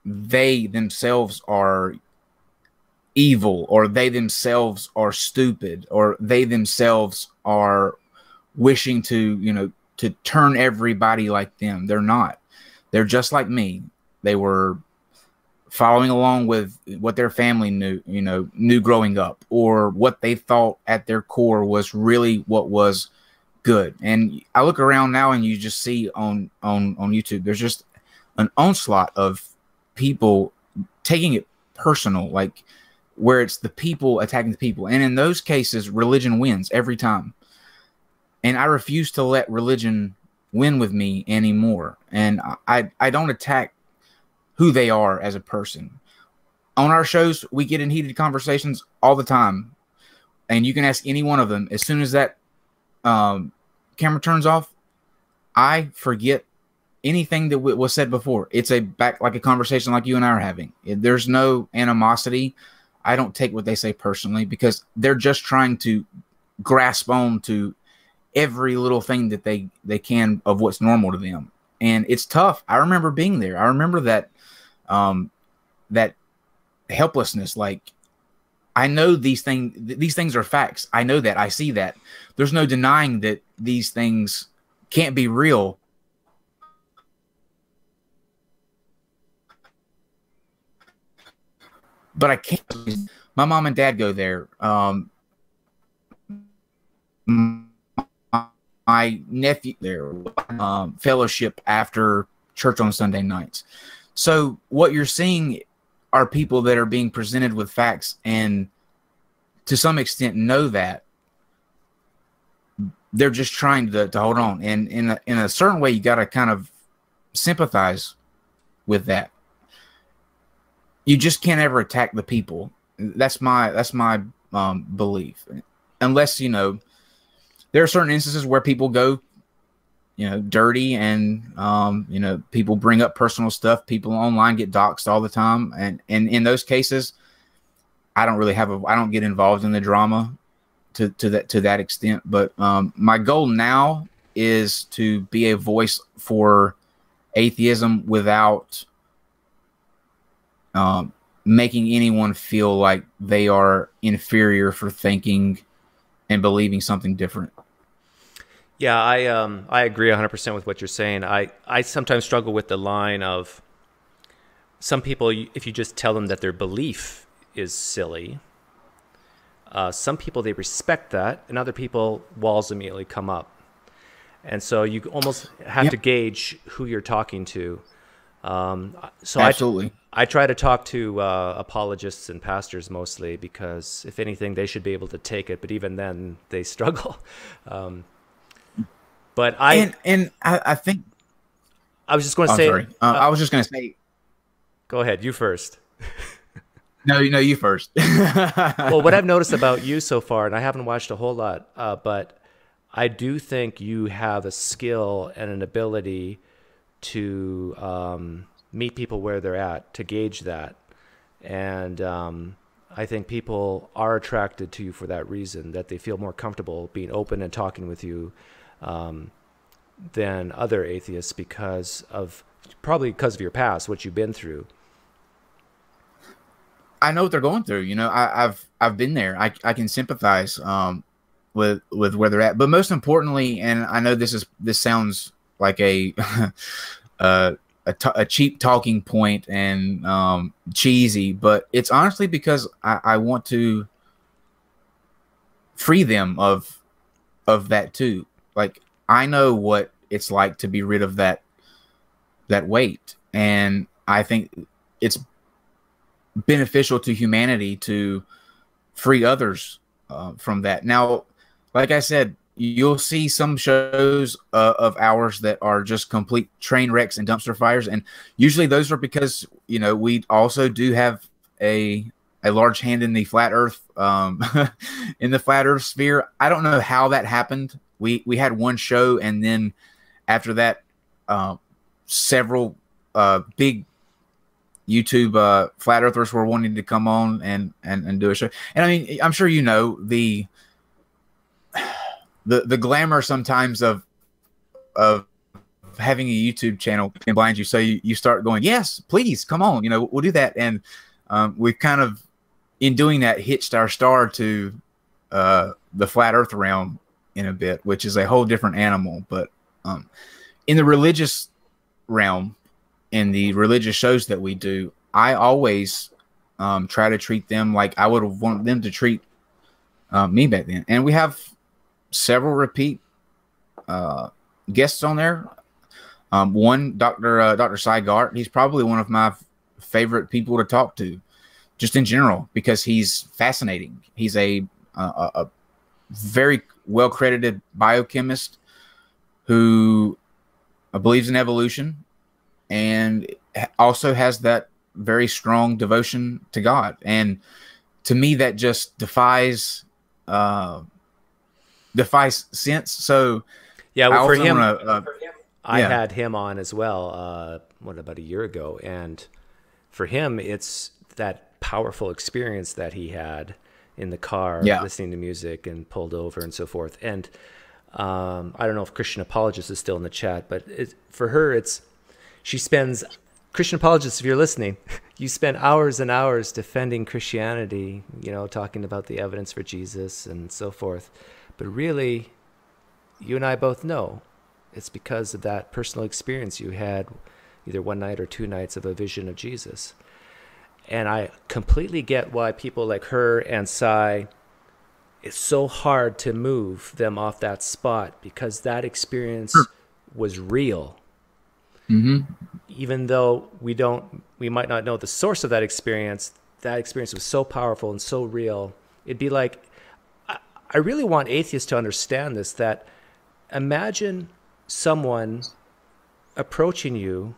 they themselves are evil, or they themselves are stupid, or they themselves are wishing to, to turn everybody like them. They're not. They're just like me. They were following along with what their family knew growing up, or what they thought at their core was really what was good. And I look around now and you just see on YouTube, there's just an onslaught of people taking it personal, like where it's the people attacking the people. And in those cases, religion wins every time. And I refuse to let religion win with me anymore. And I don't attack who they are as a person. On our shows, we get in heated conversations all the time. And you can ask any one of them. As soon as that camera turns off, I forget anything that was said before. It's like a conversation like you and I are having. There's no animosity. I don't take what they say personally, because they're just trying to grasp on to every little thing that they can of what's normal to them. And it's tough. I remember being there. I remember that that helplessness. Like, I know these things are facts. I know that. I see that. There's no denying that these things can't be real. But I can't. My mom and dad go there. My nephew there, fellowship after church on Sunday nights. So what you're seeing are people that are being presented with facts, and to some extent know that they're just trying to hold on. And in a certain way, you got to kind of sympathize with that. You just can't ever attack the people. That's my belief. Unless, there are certain instances where people go, dirty, and people bring up personal stuff. People online get doxxed all the time, and in those cases, I don't get involved in the drama, to that extent. But my goal now is to be a voice for atheism without making anyone feel like they are inferior for thinking and believing something different. Yeah, I agree 100% with what you're saying. I sometimes struggle with the line of some people, if you just tell them that their belief is silly, some people, they respect that, and other people, walls immediately come up. And so you almost have to gauge who you're talking to. So Absolutely. I try to talk to apologists and pastors mostly, because if anything, they should be able to take it. But even then, they struggle. But I think I was just going to say. Sorry. I was just going to say. Go ahead. You first. No, you first. Well, what I've noticed about you so far, and I haven't watched a whole lot, but I do think you have a skill and an ability to meet people where they're at, to gauge that. And I think people are attracted to you for that reason, that they feel more comfortable being open and talking with you than other atheists, probably because of your past, what you've been through. I know what they're going through. You know, I've been there. I can sympathize with where they're at. But most importantly, and I know this sounds like a cheap talking point and cheesy, but it's honestly because I want to free them of that too. Like, I know what it's like to be rid of that weight, and I think it's beneficial to humanity to free others from that. Now, like I said, you'll see some shows of ours that are just complete train wrecks and dumpster fires, and usually those are because, you know, we also do have a large hand in the flat Earth in the flat Earth sphere. I don't know how that happened. We had one show, and then after that, several big YouTube flat earthers were wanting to come on and do a show. And I mean, I'm sure you know the glamour sometimes of having a YouTube channel can blind you. So you start going, yes, please come on, you know, we'll do that. And we've kind of, in doing that, hitched our star to the flat earth realm in a bit, which is a whole different animal. But in the religious realm, in the religious shows that we do, I always try to treat them like I would have wanted them to treat me back then. And we have several repeat guests on there. One, Dr. Seigart, he's probably one of my favorite people to talk to, just in general, because he's fascinating. He's a very well-credited biochemist who believes in evolution, and also has that very strong devotion to God. And to me, that just defies sense. So yeah, well, for him, I yeah. had him on as well, about a year ago. And for him, it's that powerful experience that he had in the car, listening to music and pulled over and so forth. And I don't know if Christian Apologist is still in the chat, but for her, she spends, Christian Apologists, if you're listening, you spend hours and hours defending Christianity, you know, talking about the evidence for Jesus and so forth. But really, you and I both know it's because of that personal experience you had, either one night or two nights, of a vision of Jesus. And I completely get why people like her and Sai, it's so hard to move them off that spot, because that experience was real. Mm-hmm. Even though we might not know the source of that experience was so powerful and so real. It'd be like, I really want atheists to understand this, that imagine someone approaching you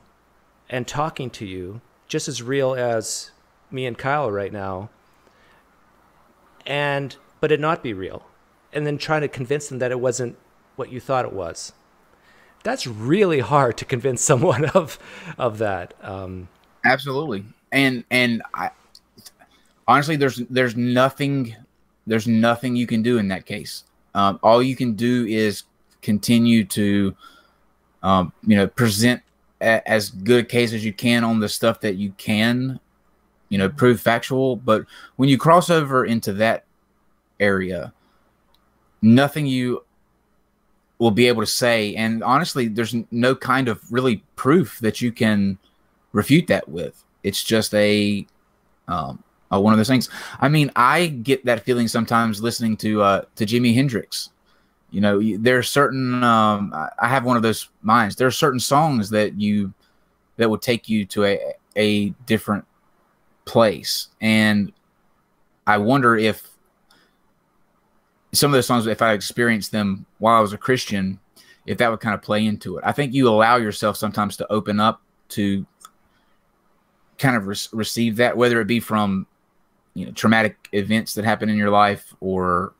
and talking to you just as real as me and Kyle right now, but it not be real, and then trying to convince them that it wasn't what you thought it was. That's really hard to convince someone of that. Absolutely. And I honestly, there's nothing there's nothing you can do in that case. All you can do is continue to, present as good a case as you can on the stuff that you can, prove factual. But when you cross over into that area, nothing you will be able to say, and honestly, there's no kind of really proof that you can refute that with. It's just one of those things. I mean, I get that feeling sometimes listening to Jimi Hendrix. There are certain I have one of those minds. There are certain songs that would take you to a different place, and I wonder if some of those songs, if I experienced them while I was a Christian, if that would kind of play into it. I think you allow yourself sometimes to open up to kind of receive that, whether it be from traumatic events that happen in your life or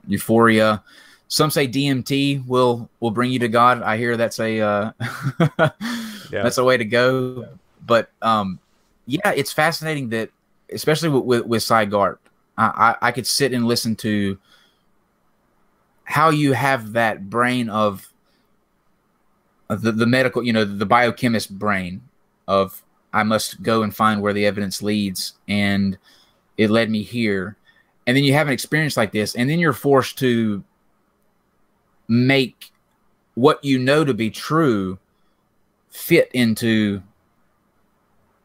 euphoria. Some say DMT will bring you to God. I hear that's a that's a way to go. But yeah, it's fascinating that, especially with Sequitur, I could sit and listen to how you have that brain of the medical, the biochemist brain of, I must go and find where the evidence leads, and it led me here. And then you have an experience like this, and then you're forced to make what you know to be true fit into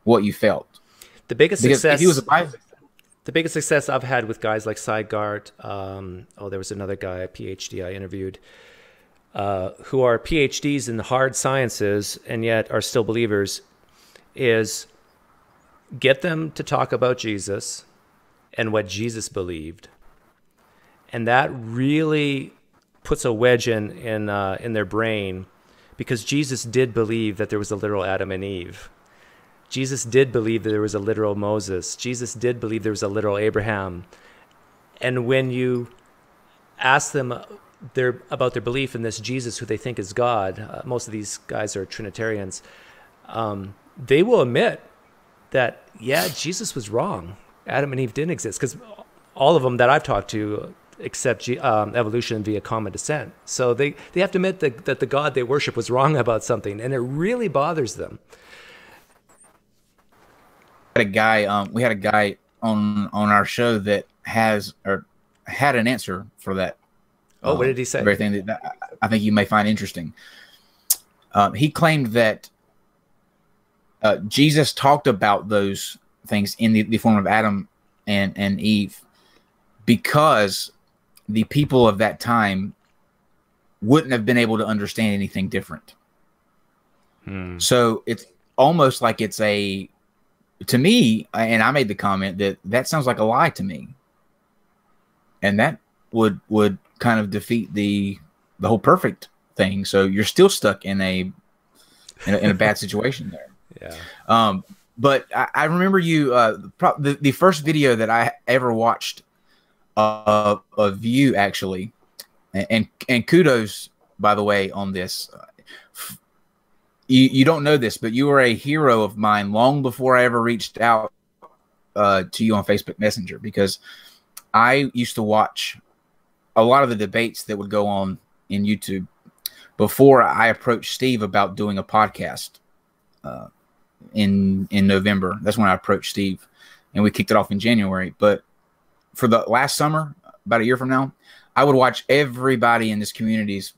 what you felt. The biggest success, if he was a the biggest success I've had with guys like Sequitur, there was another guy, a PhD I interviewed, who are PhDs in the hard sciences and yet are still believers, is get them to talk about Jesus and what Jesus believed. And that really puts a wedge in their brain, because Jesus did believe that there was a literal Adam and Eve. Jesus did believe that there was a literal Moses. Jesus did believe there was a literal Abraham. And when you ask them about their belief in this Jesus who they think is God, most of these guys are Trinitarians, they will admit that, yeah, Jesus was wrong. Adam and Eve didn't exist, because all of them that I've talked to accept evolution via common descent. So they have to admit that the God they worship was wrong about something, and it really bothers them. We had a guy on our show that had an answer for that. Oh, what did he say? Very thing that I think you may find interesting. He claimed that Jesus talked about those things in the form of Adam and Eve because the people of that time wouldn't have been able to understand anything different. So it's almost like it's to me, and I made the comment that sounds like a lie to me, and that would kind of defeat the whole perfect thing. So you're still stuck in a bad situation there. Yeah. But I remember the first video that I ever watched of you, actually, and kudos, by the way, on this. You don't know this, but you were a hero of mine long before I ever reached out to you on Facebook Messenger, because I used to watch a lot of the debates that would go on in YouTube before I approached Steve about doing a podcast in November. That's when I approached Steve, and we kicked it off in January. But for the last summer, about a year from now, I would watch everybody in this community's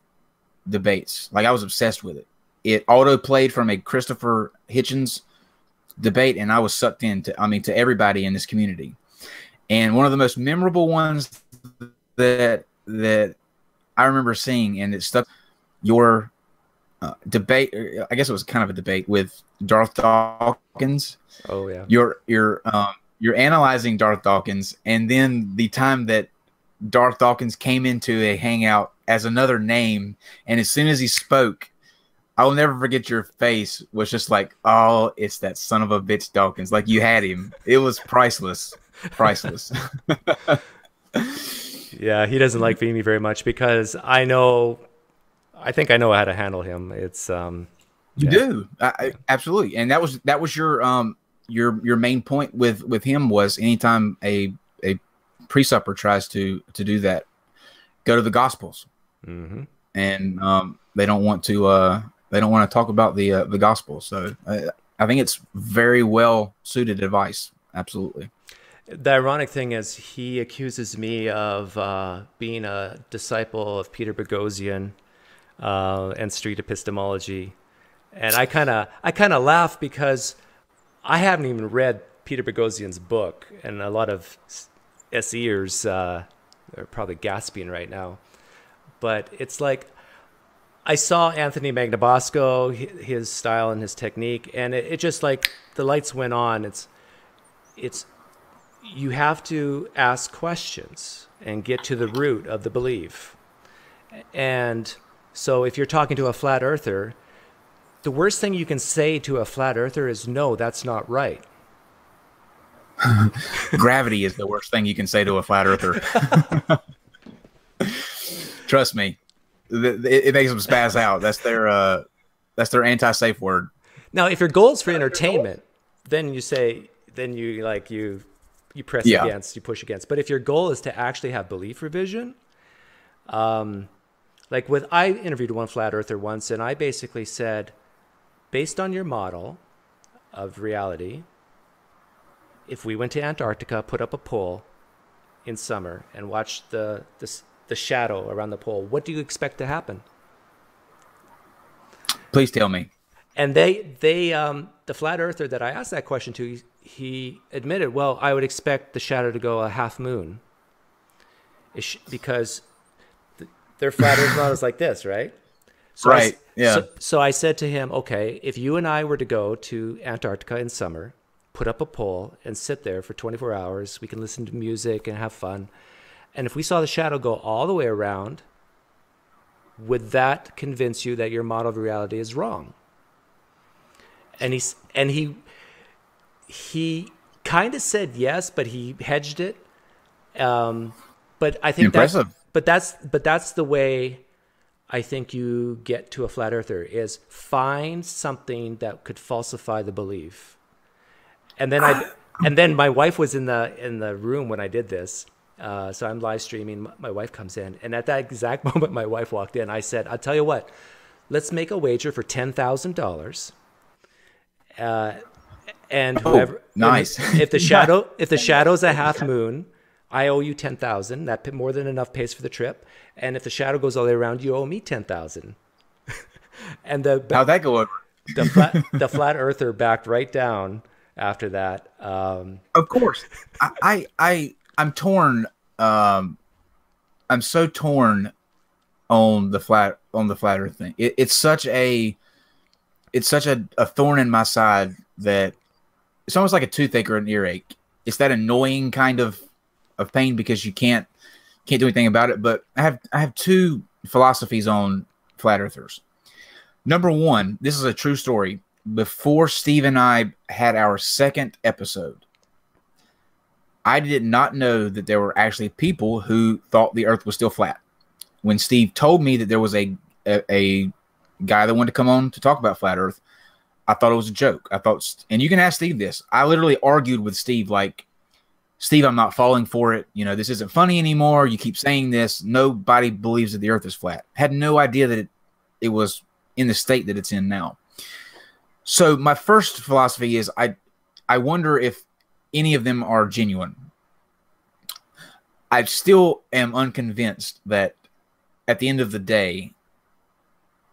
debates. Like, I was obsessed with it. It auto played from a Christopher Hitchens debate, and I was sucked into, to everybody in this community. And one of the most memorable ones that I remember seeing, and it stuck, your debate. I guess it was kind of a debate with Darth Dawkins. Oh yeah. You're analyzing Darth Dawkins, and then the time that Darth Dawkins came into a hangout as another name, and as soon as he spoke, I will never forget your face was just like, oh, it's that son of a bitch Dawkins. Like, you had him. It was priceless. Priceless. Yeah, he doesn't like Vimy very much because I think I know how to handle him. It's you do. Absolutely. And that was your main point with him was anytime a Presupper tries to do that. Go to the Gospels, Mm-hmm. and they don't want to talk about the Gospel. So I think it's very well suited advice. Absolutely. The ironic thing is, he accuses me of being a disciple of Peter Boghossian and street epistemology, and I kind of laugh because I haven't even read Peter Boghossian's book, and a lot of SEers are probably gasping right now. But it's like, I saw Anthony Magnabosco, his style and his technique, and it just like the lights went on. It's you have to ask questions and get to the root of the belief. And so if you're talking to a flat earther, the worst thing you can say to a flat earther is, no, that's not right. Gravity is the worst thing you can say to a flat earther. Trust me, it makes them spaz out. That's their anti-safe word. Now, if your goal is for entertainment, then you press against, you push against. But if your goal is to actually have belief revision, I interviewed one flat earther once, and I basically said, based on your model of reality, if we went to Antarctica, put up a pole in summer, and watched the shadow around the pole, what do you expect to happen? Please tell me. And the flat earther that I asked that question to, he admitted, well, I would expect the shadow to go a half moon, because their flat earth model is like this, right? So right. So I said to him, okay, if you and I were to go to Antarctica in summer, put up a pole and sit there for 24 hours, we can listen to music and have fun. And if we saw the shadow go all the way around, would that convince you that your model of reality is wrong? And he kind of said yes, but he hedged it. But I think impressive. That's the way I think you get to a flat earther, is find something that could falsify the belief. And then my wife was in the room when I did this. So I'm live streaming. My wife comes in, and at that exact moment, my wife walked in. I said, "I'll tell you what, let's make a wager for $10,000. And whoever, nice. if the shadow's a half moon, I owe you 10,000. That more than enough pays for the trip. And if the shadow goes all the way around, you owe me 10,000." And how'd that go over? The flat earther backed right down after that. Of course, I'm torn. I'm so torn on the flat earth thing. It's such a thorn in my side that it's almost like a toothache or an earache. It's that annoying kind of pain because you can't do anything about it. But I have two philosophies on flat earthers. Number one, this is a true story. Before Steve and I had our second episode, I did not know that there were actually people who thought the earth was still flat. When Steve told me that there was a guy that wanted to come on to talk about flat earth, I thought it was a joke. And you can ask Steve this. I literally argued with Steve, like, Steve, I'm not falling for it. You know, this isn't funny anymore. You keep saying this. Nobody believes that the earth is flat. Had no idea that it was in the state that it's in now. So my first philosophy is I wonder if any of them are genuine. I still am unconvinced that at the end of the day,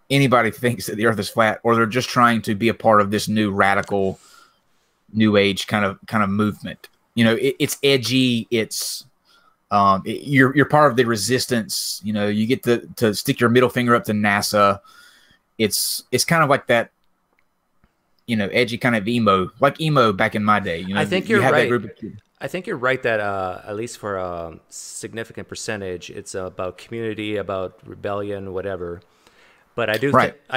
anybody thinks that the earth is flat, or they're just trying to be a part of this new radical, new age kind of movement. You know, it's edgy. It's you're part of the resistance. You know, you get to stick your middle finger up to NASA. It's kind of like that, you know, edgy kind of emo, like emo back in my day. You know, I think you're right. I think you're right that at least for a significant percentage, it's about community, about rebellion, whatever. But I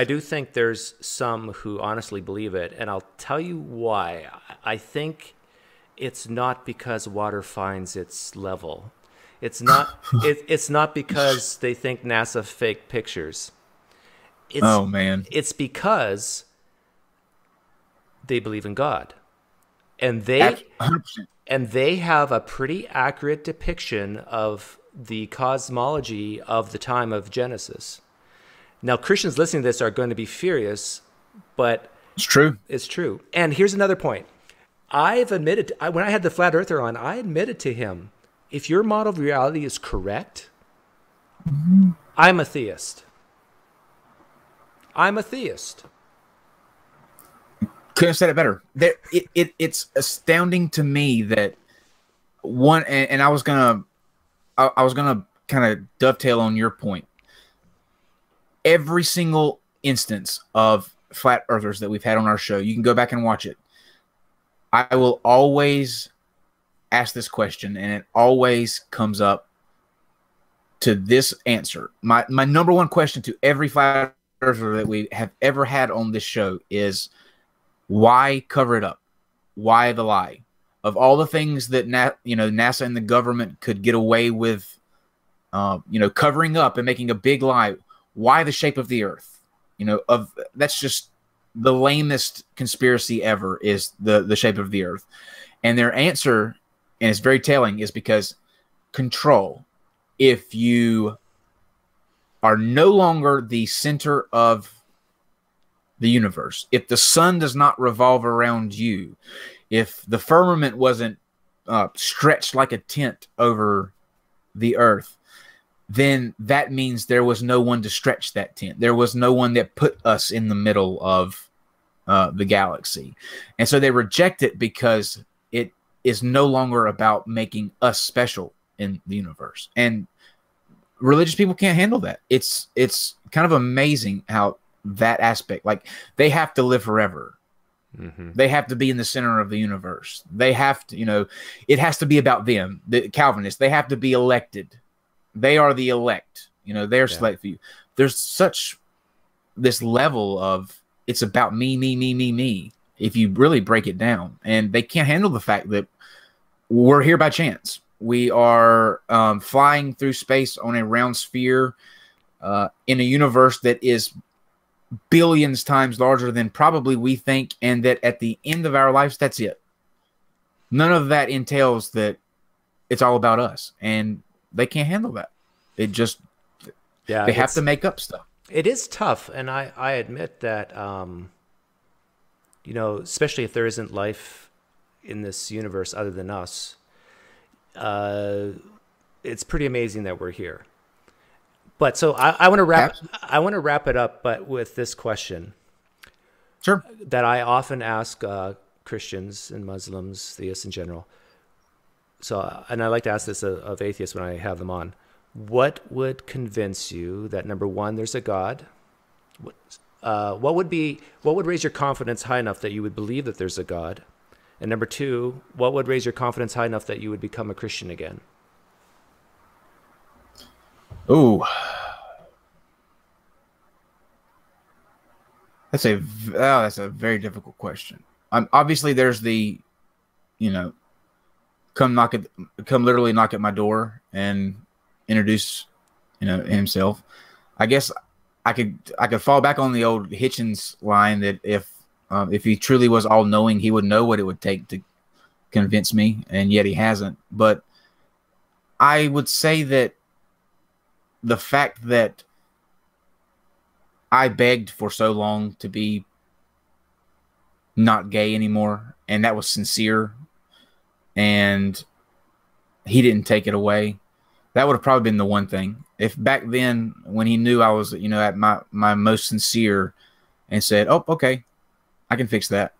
do think there's some who honestly believe it, and I'll tell you why. I think it's not because water finds its level. It's not. It's not because they think NASA faked pictures. Oh man! It's because they believe in God. And they 100%. and they have a pretty accurate depiction of the cosmology of the time of Genesis. Now, Christians listening to this are going to be furious, but It's true. it's true. And here's another point. I've admitted, when I had the Flat Earther on, I admitted to him, if your model of reality is correct, I'm a theist. I'm a theist. Couldn't have said it better. It's astounding to me that one, and I was gonna kind of dovetail on your point. Every single instance of flat earthers that we've had on our show, you can go back and watch it. I will always ask this question, and it always comes up to this answer. My number one question to every flat earther that we have ever had on this show is, why cover it up? Why the lie? Of all the things that NASA and the government could get away with, covering up and making a big lie, why the shape of the Earth? That's just the lamest conspiracy ever, is the shape of the Earth. And their answer, and it's very telling, is because control. If you are no longer the center of the universe, if the sun does not revolve around you, if the firmament wasn't stretched like a tent over the earth, then that means there was no one to stretch that tent. There was no one that put us in the middle of the galaxy. And so they reject it because it is no longer about making us special in the universe. And religious people can't handle that. It's kind of amazing how that aspect, like, they have to live forever. Mm-hmm. They have to be in the center of the universe. They have to, it has to be about them. The Calvinists, they have to be elected. They are the elect. They're select for you. There's such this level of, it's about me, me, me, me, me, if you really break it down. And they can't handle the fact that we're here by chance. We are flying through space on a round sphere in a universe that is billions times larger than probably we think, and that at the end of our lives, that's it. None of that entails that it's all about us, and they can't handle that. It just, they have to make up stuff. It is tough, and I admit that, especially if there isn't life in this universe other than us, it's pretty amazing that we're here. But so I want to wrap it up, but with this question. Sure. That I often ask Christians and Muslims, theists in general. So, and I like to ask this of atheists when I have them on. What would convince you that, number one, there's a God? What would raise your confidence high enough that you would believe that there's a God? And number two, what would raise your confidence high enough that you would become a Christian again? Ooh, that's a very difficult question. Obviously, there's the, come literally knock at my door and introduce, himself. I guess I could fall back on the old Hitchens line that if he truly was all knowing, he would know what it would take to convince me, and yet he hasn't. But I would say that the fact that I begged for so long to be not gay anymore, and that was sincere, and he didn't take it away, that would have probably been the one thing. If back then, when he knew I was, at my most sincere, and said, "Oh, okay, I can fix that,"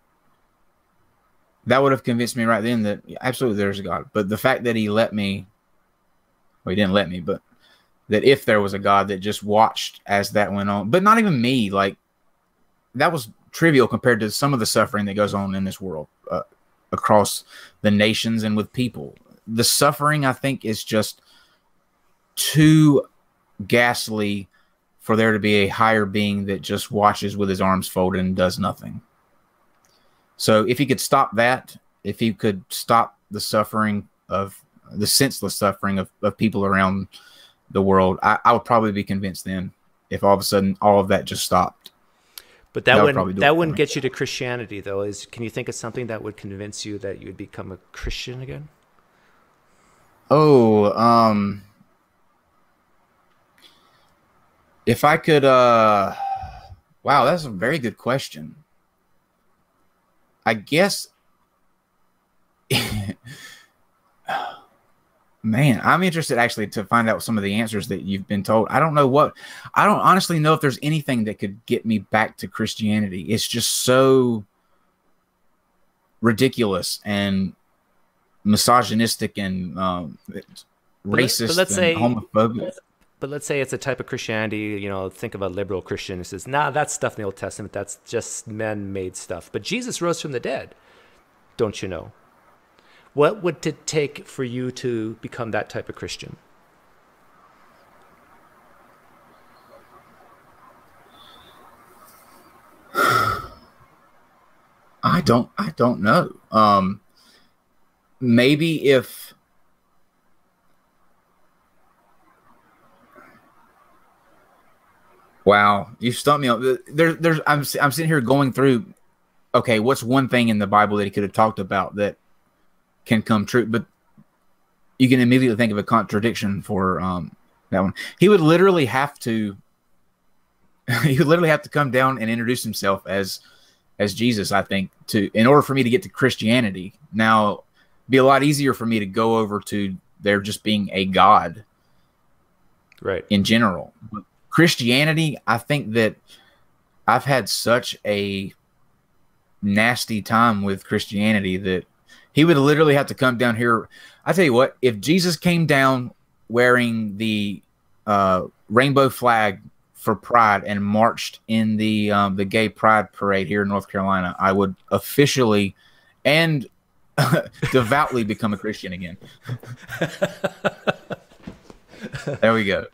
that would have convinced me right then that absolutely there's a God. But the fact that he let me, well, he didn't let me, but that if there was a God that just watched as that went on, but not even me, like, that was trivial compared to some of the suffering that goes on in this world, across the nations and with people. The suffering, I think, is just too ghastly for there to be a higher being that just watches with his arms folded and does nothing. So if he could stop that, if he could stop the suffering of the senseless suffering of people around the world, I would probably be convinced then, if all of a sudden all of that just stopped. But That would probably do it that for wouldn't me. get you to Christianity, though. Can you think of something that would convince you that you would become a Christian again? Oh, if I could, wow, that's a very good question. I guess, man, I'm interested actually to find out some of the answers that you've been told. I don't honestly know if there's anything that could get me back to Christianity. It's just so ridiculous and misogynistic and But racist let's and say, homophobic. but let's say it's a type of Christianity. Think of a liberal Christian who says, "Nah, that's stuff in the Old Testament. That's just men-made stuff." But Jesus rose from the dead. Don't you know? What would it take for you to become that type of Christian? I don't know. Maybe if wow, you stumped me on I'm sitting here going through, okay, what's one thing in the Bible that he could have talked about that can come true? But you can immediately think of a contradiction for that one. He would literally have to he would literally have to come down and introduce himself as Jesus, I think, to in order for me to get to Christianity. Now, it'd be a lot easier for me to go over to there just being a God Right. in general. But Christianity, I think that I've had such a nasty time with Christianity that he would literally have to come down here. I tell you what, if Jesus came down wearing the rainbow flag for Pride and marched in the gay Pride parade here in North Carolina, I would officially and devoutly become a Christian again. There we go.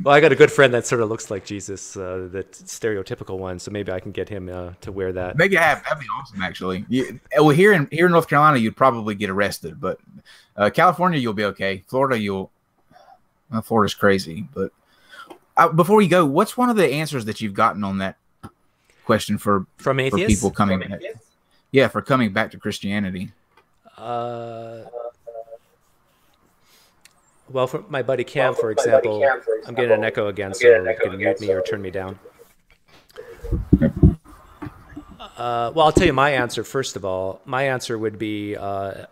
Well, I got a good friend that sort of looks like Jesus, the stereotypical one. So maybe I can get him to wear that. Maybe that'd be awesome, actually. Well, here in North Carolina, you'd probably get arrested, but California, you'll be okay. Florida, Florida's crazy. But before we go, what's one of the answers that you've gotten on that question for atheists? people coming back? Yeah, for coming back to Christianity. Well, for my buddy Cam, for example, I'm getting an echo again, so you can mute me or turn me down. Well, I'll tell you my answer first of all. My answer would be a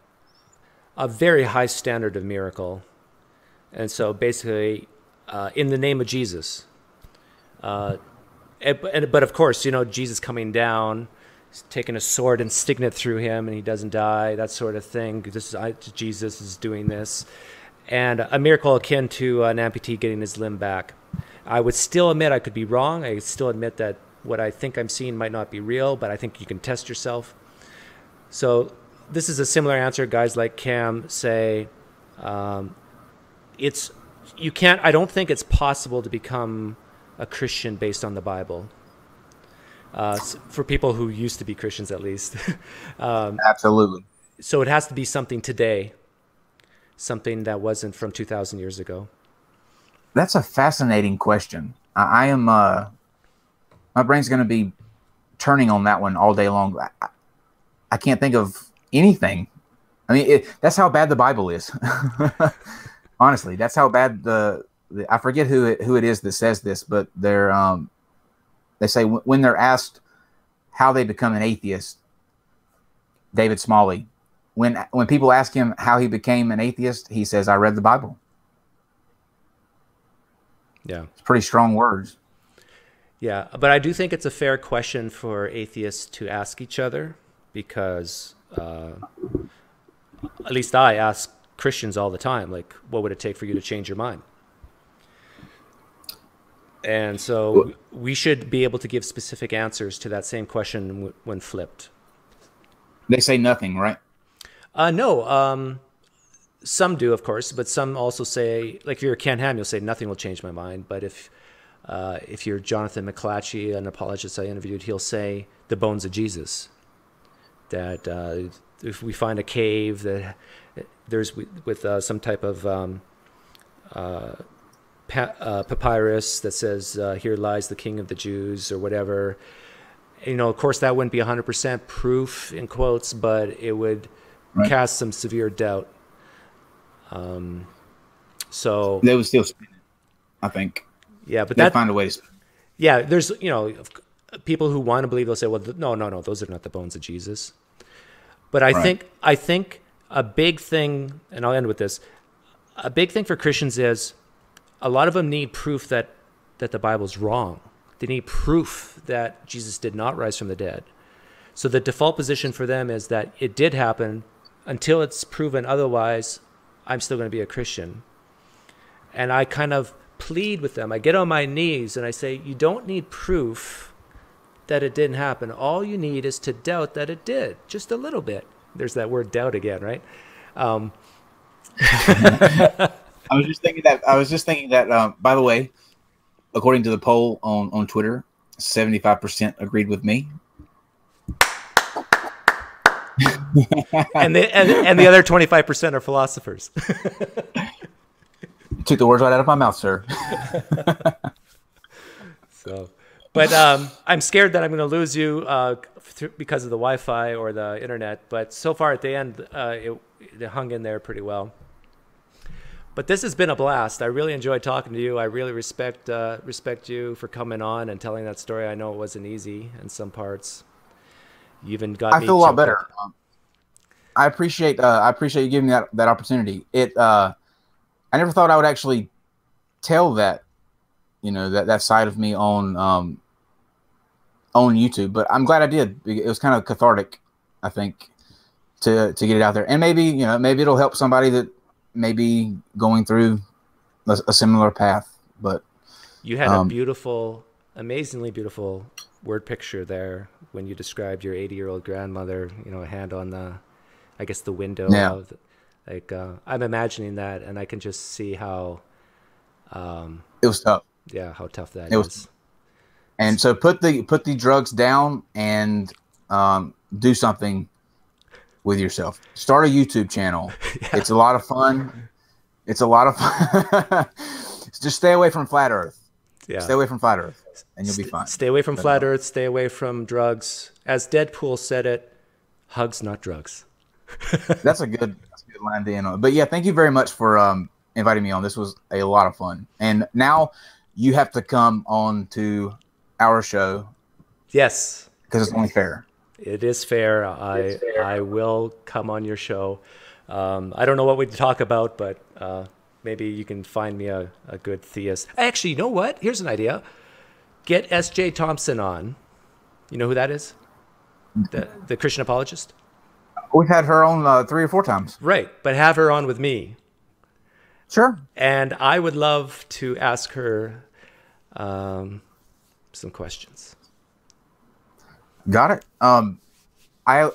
very high standard of miracle. And so basically, in the name of Jesus. But of course, Jesus coming down, taking a sword and sticking it through him and he doesn't die, that sort of thing. Jesus is doing this. And a miracle akin to an amputee getting his limb back. I would still admit I could be wrong. I still admit that what I think I'm seeing might not be real, but I think you can test yourself. So this is a similar answer. Guys like Cam say, I don't think it's possible to become a Christian based on the Bible. For people who used to be Christians, at least. Absolutely. So it has to be something today. Something that wasn't from 2,000 years ago. That's a fascinating question. I am, my brain's going to be turning on that one all day long. I can't think of anything. I mean, that's how bad the Bible is. Honestly, that's how bad I forget who it is that says this, but they say when they're asked how they become an atheist, David Smalley, when people ask him how he became an atheist, he says, "I read the Bible." Yeah. It's pretty strong words. Yeah, but I do think it's a fair question for atheists to ask each other because at least I ask Christians all the time, like, what would it take for you to change your mind? And so we should be able to give specific answers to that same question when flipped. They say nothing, right? No. Some do, of course, but some also say, like if you're Ken Ham, you'll say nothing will change my mind. But if you're Jonathan McClatchy, an apologist I interviewed, he'll say the bones of Jesus. That if we find a cave that there's with some type of papyrus that says here lies the King of the Jews or whatever, You know, of course, that wouldn't be 100% proof in quotes, but it would cast some severe doubt. So they would still spin it, I think. Yeah, but they'd find a way to spin it. Yeah, there's, you know, people who want to believe, they'll say, well, no, those are not the bones of Jesus. But I think a big thing, and I'll end with this, a big thing for Christians is a lot of them need proof that the Bible's wrong. They need proof that Jesus did not rise from the dead. So the default position for them is that it did happen. Until it's proven otherwise, I'm still going to be a Christian. And I kind of plead with them. I get on my knees and I say, you don't need proof that it didn't happen. All you need is to doubt that it did, just a little bit. There's that word doubt again, right? I was just thinking that. By the way, according to the poll on Twitter, 75% agreed with me. and the other 25% are philosophers. You took the words right out of my mouth, sir. But I'm scared that I'm going to lose you because of the Wi-Fi or the internet. But so far at the end, it hung in there pretty well. But this has been a blast. I really enjoyed talking to you. I really respect you for coming on and telling that story. I know it wasn't easy in some parts. You even got me. I feel a lot better. I appreciate you giving me that opportunity. I never thought I would actually tell that, you know, that side of me on YouTube, but I'm glad I did. It was kind of cathartic, I think, to get it out there. And maybe, you know, maybe it'll help somebody that may be going through a similar path. But you had a beautiful, amazingly beautiful word picture there when you described your 80-year-old grandmother, you know, a hand on the, I guess, the window. Yeah. I'm imagining that, and I can just see how it was tough. Yeah, how tough that is. And so put the drugs down and do something with yourself. Start a YouTube channel. Yeah. It's a lot of fun. It's a lot of fun. Just stay away from flat Earth. Yeah. Stay away from flat Earth, and you'll be fine. Stay away from flat Earth. Stay away from drugs. As Deadpool said it, hugs, not drugs. That's a good line to end on. But yeah, thank you very much for inviting me on. This was a lot of fun. And now you have to come on to our show. Yes. Because it's only fair. It is fair. I will come on your show. I don't know what we'd talk about, but maybe you can find me a good theist. Actually, you know what? Here's an idea. Get S.J. Thompson on. You know who that is? The Christian apologist? We've had her on 3 or 4 times. Right, but have her on with me. Sure. And I would love to ask her some questions. Got it. I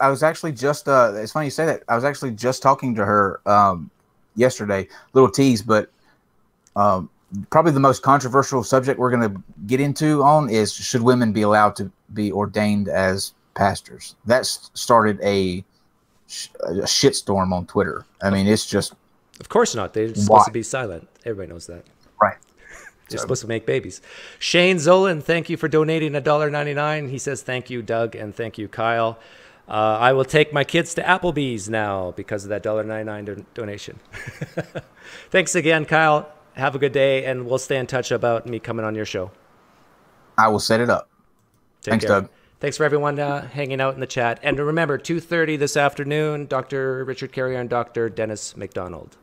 was actually just it's funny you say that. I was actually just talking to her yesterday. Little tease, but probably the most controversial subject we're going to get into is should women be allowed to be ordained as pastors? That started a shitstorm on Twitter. I mean, it's just... Of course not. They're supposed to be silent. Everybody knows that. Right. They're supposed to make babies. Shane Zolan, thank you for donating $1.99. He says, thank you, Doug, and thank you, Kyle. I will take my kids to Applebee's now because of that $1.99 donation. Thanks again, Kyle. Have a good day, and we'll stay in touch about me coming on your show. I will set it up. Thanks, Doug. Thanks for everyone hanging out in the chat. And remember, 2:30 this afternoon, Dr. Richard Carrier and Dr. Dennis McDonald.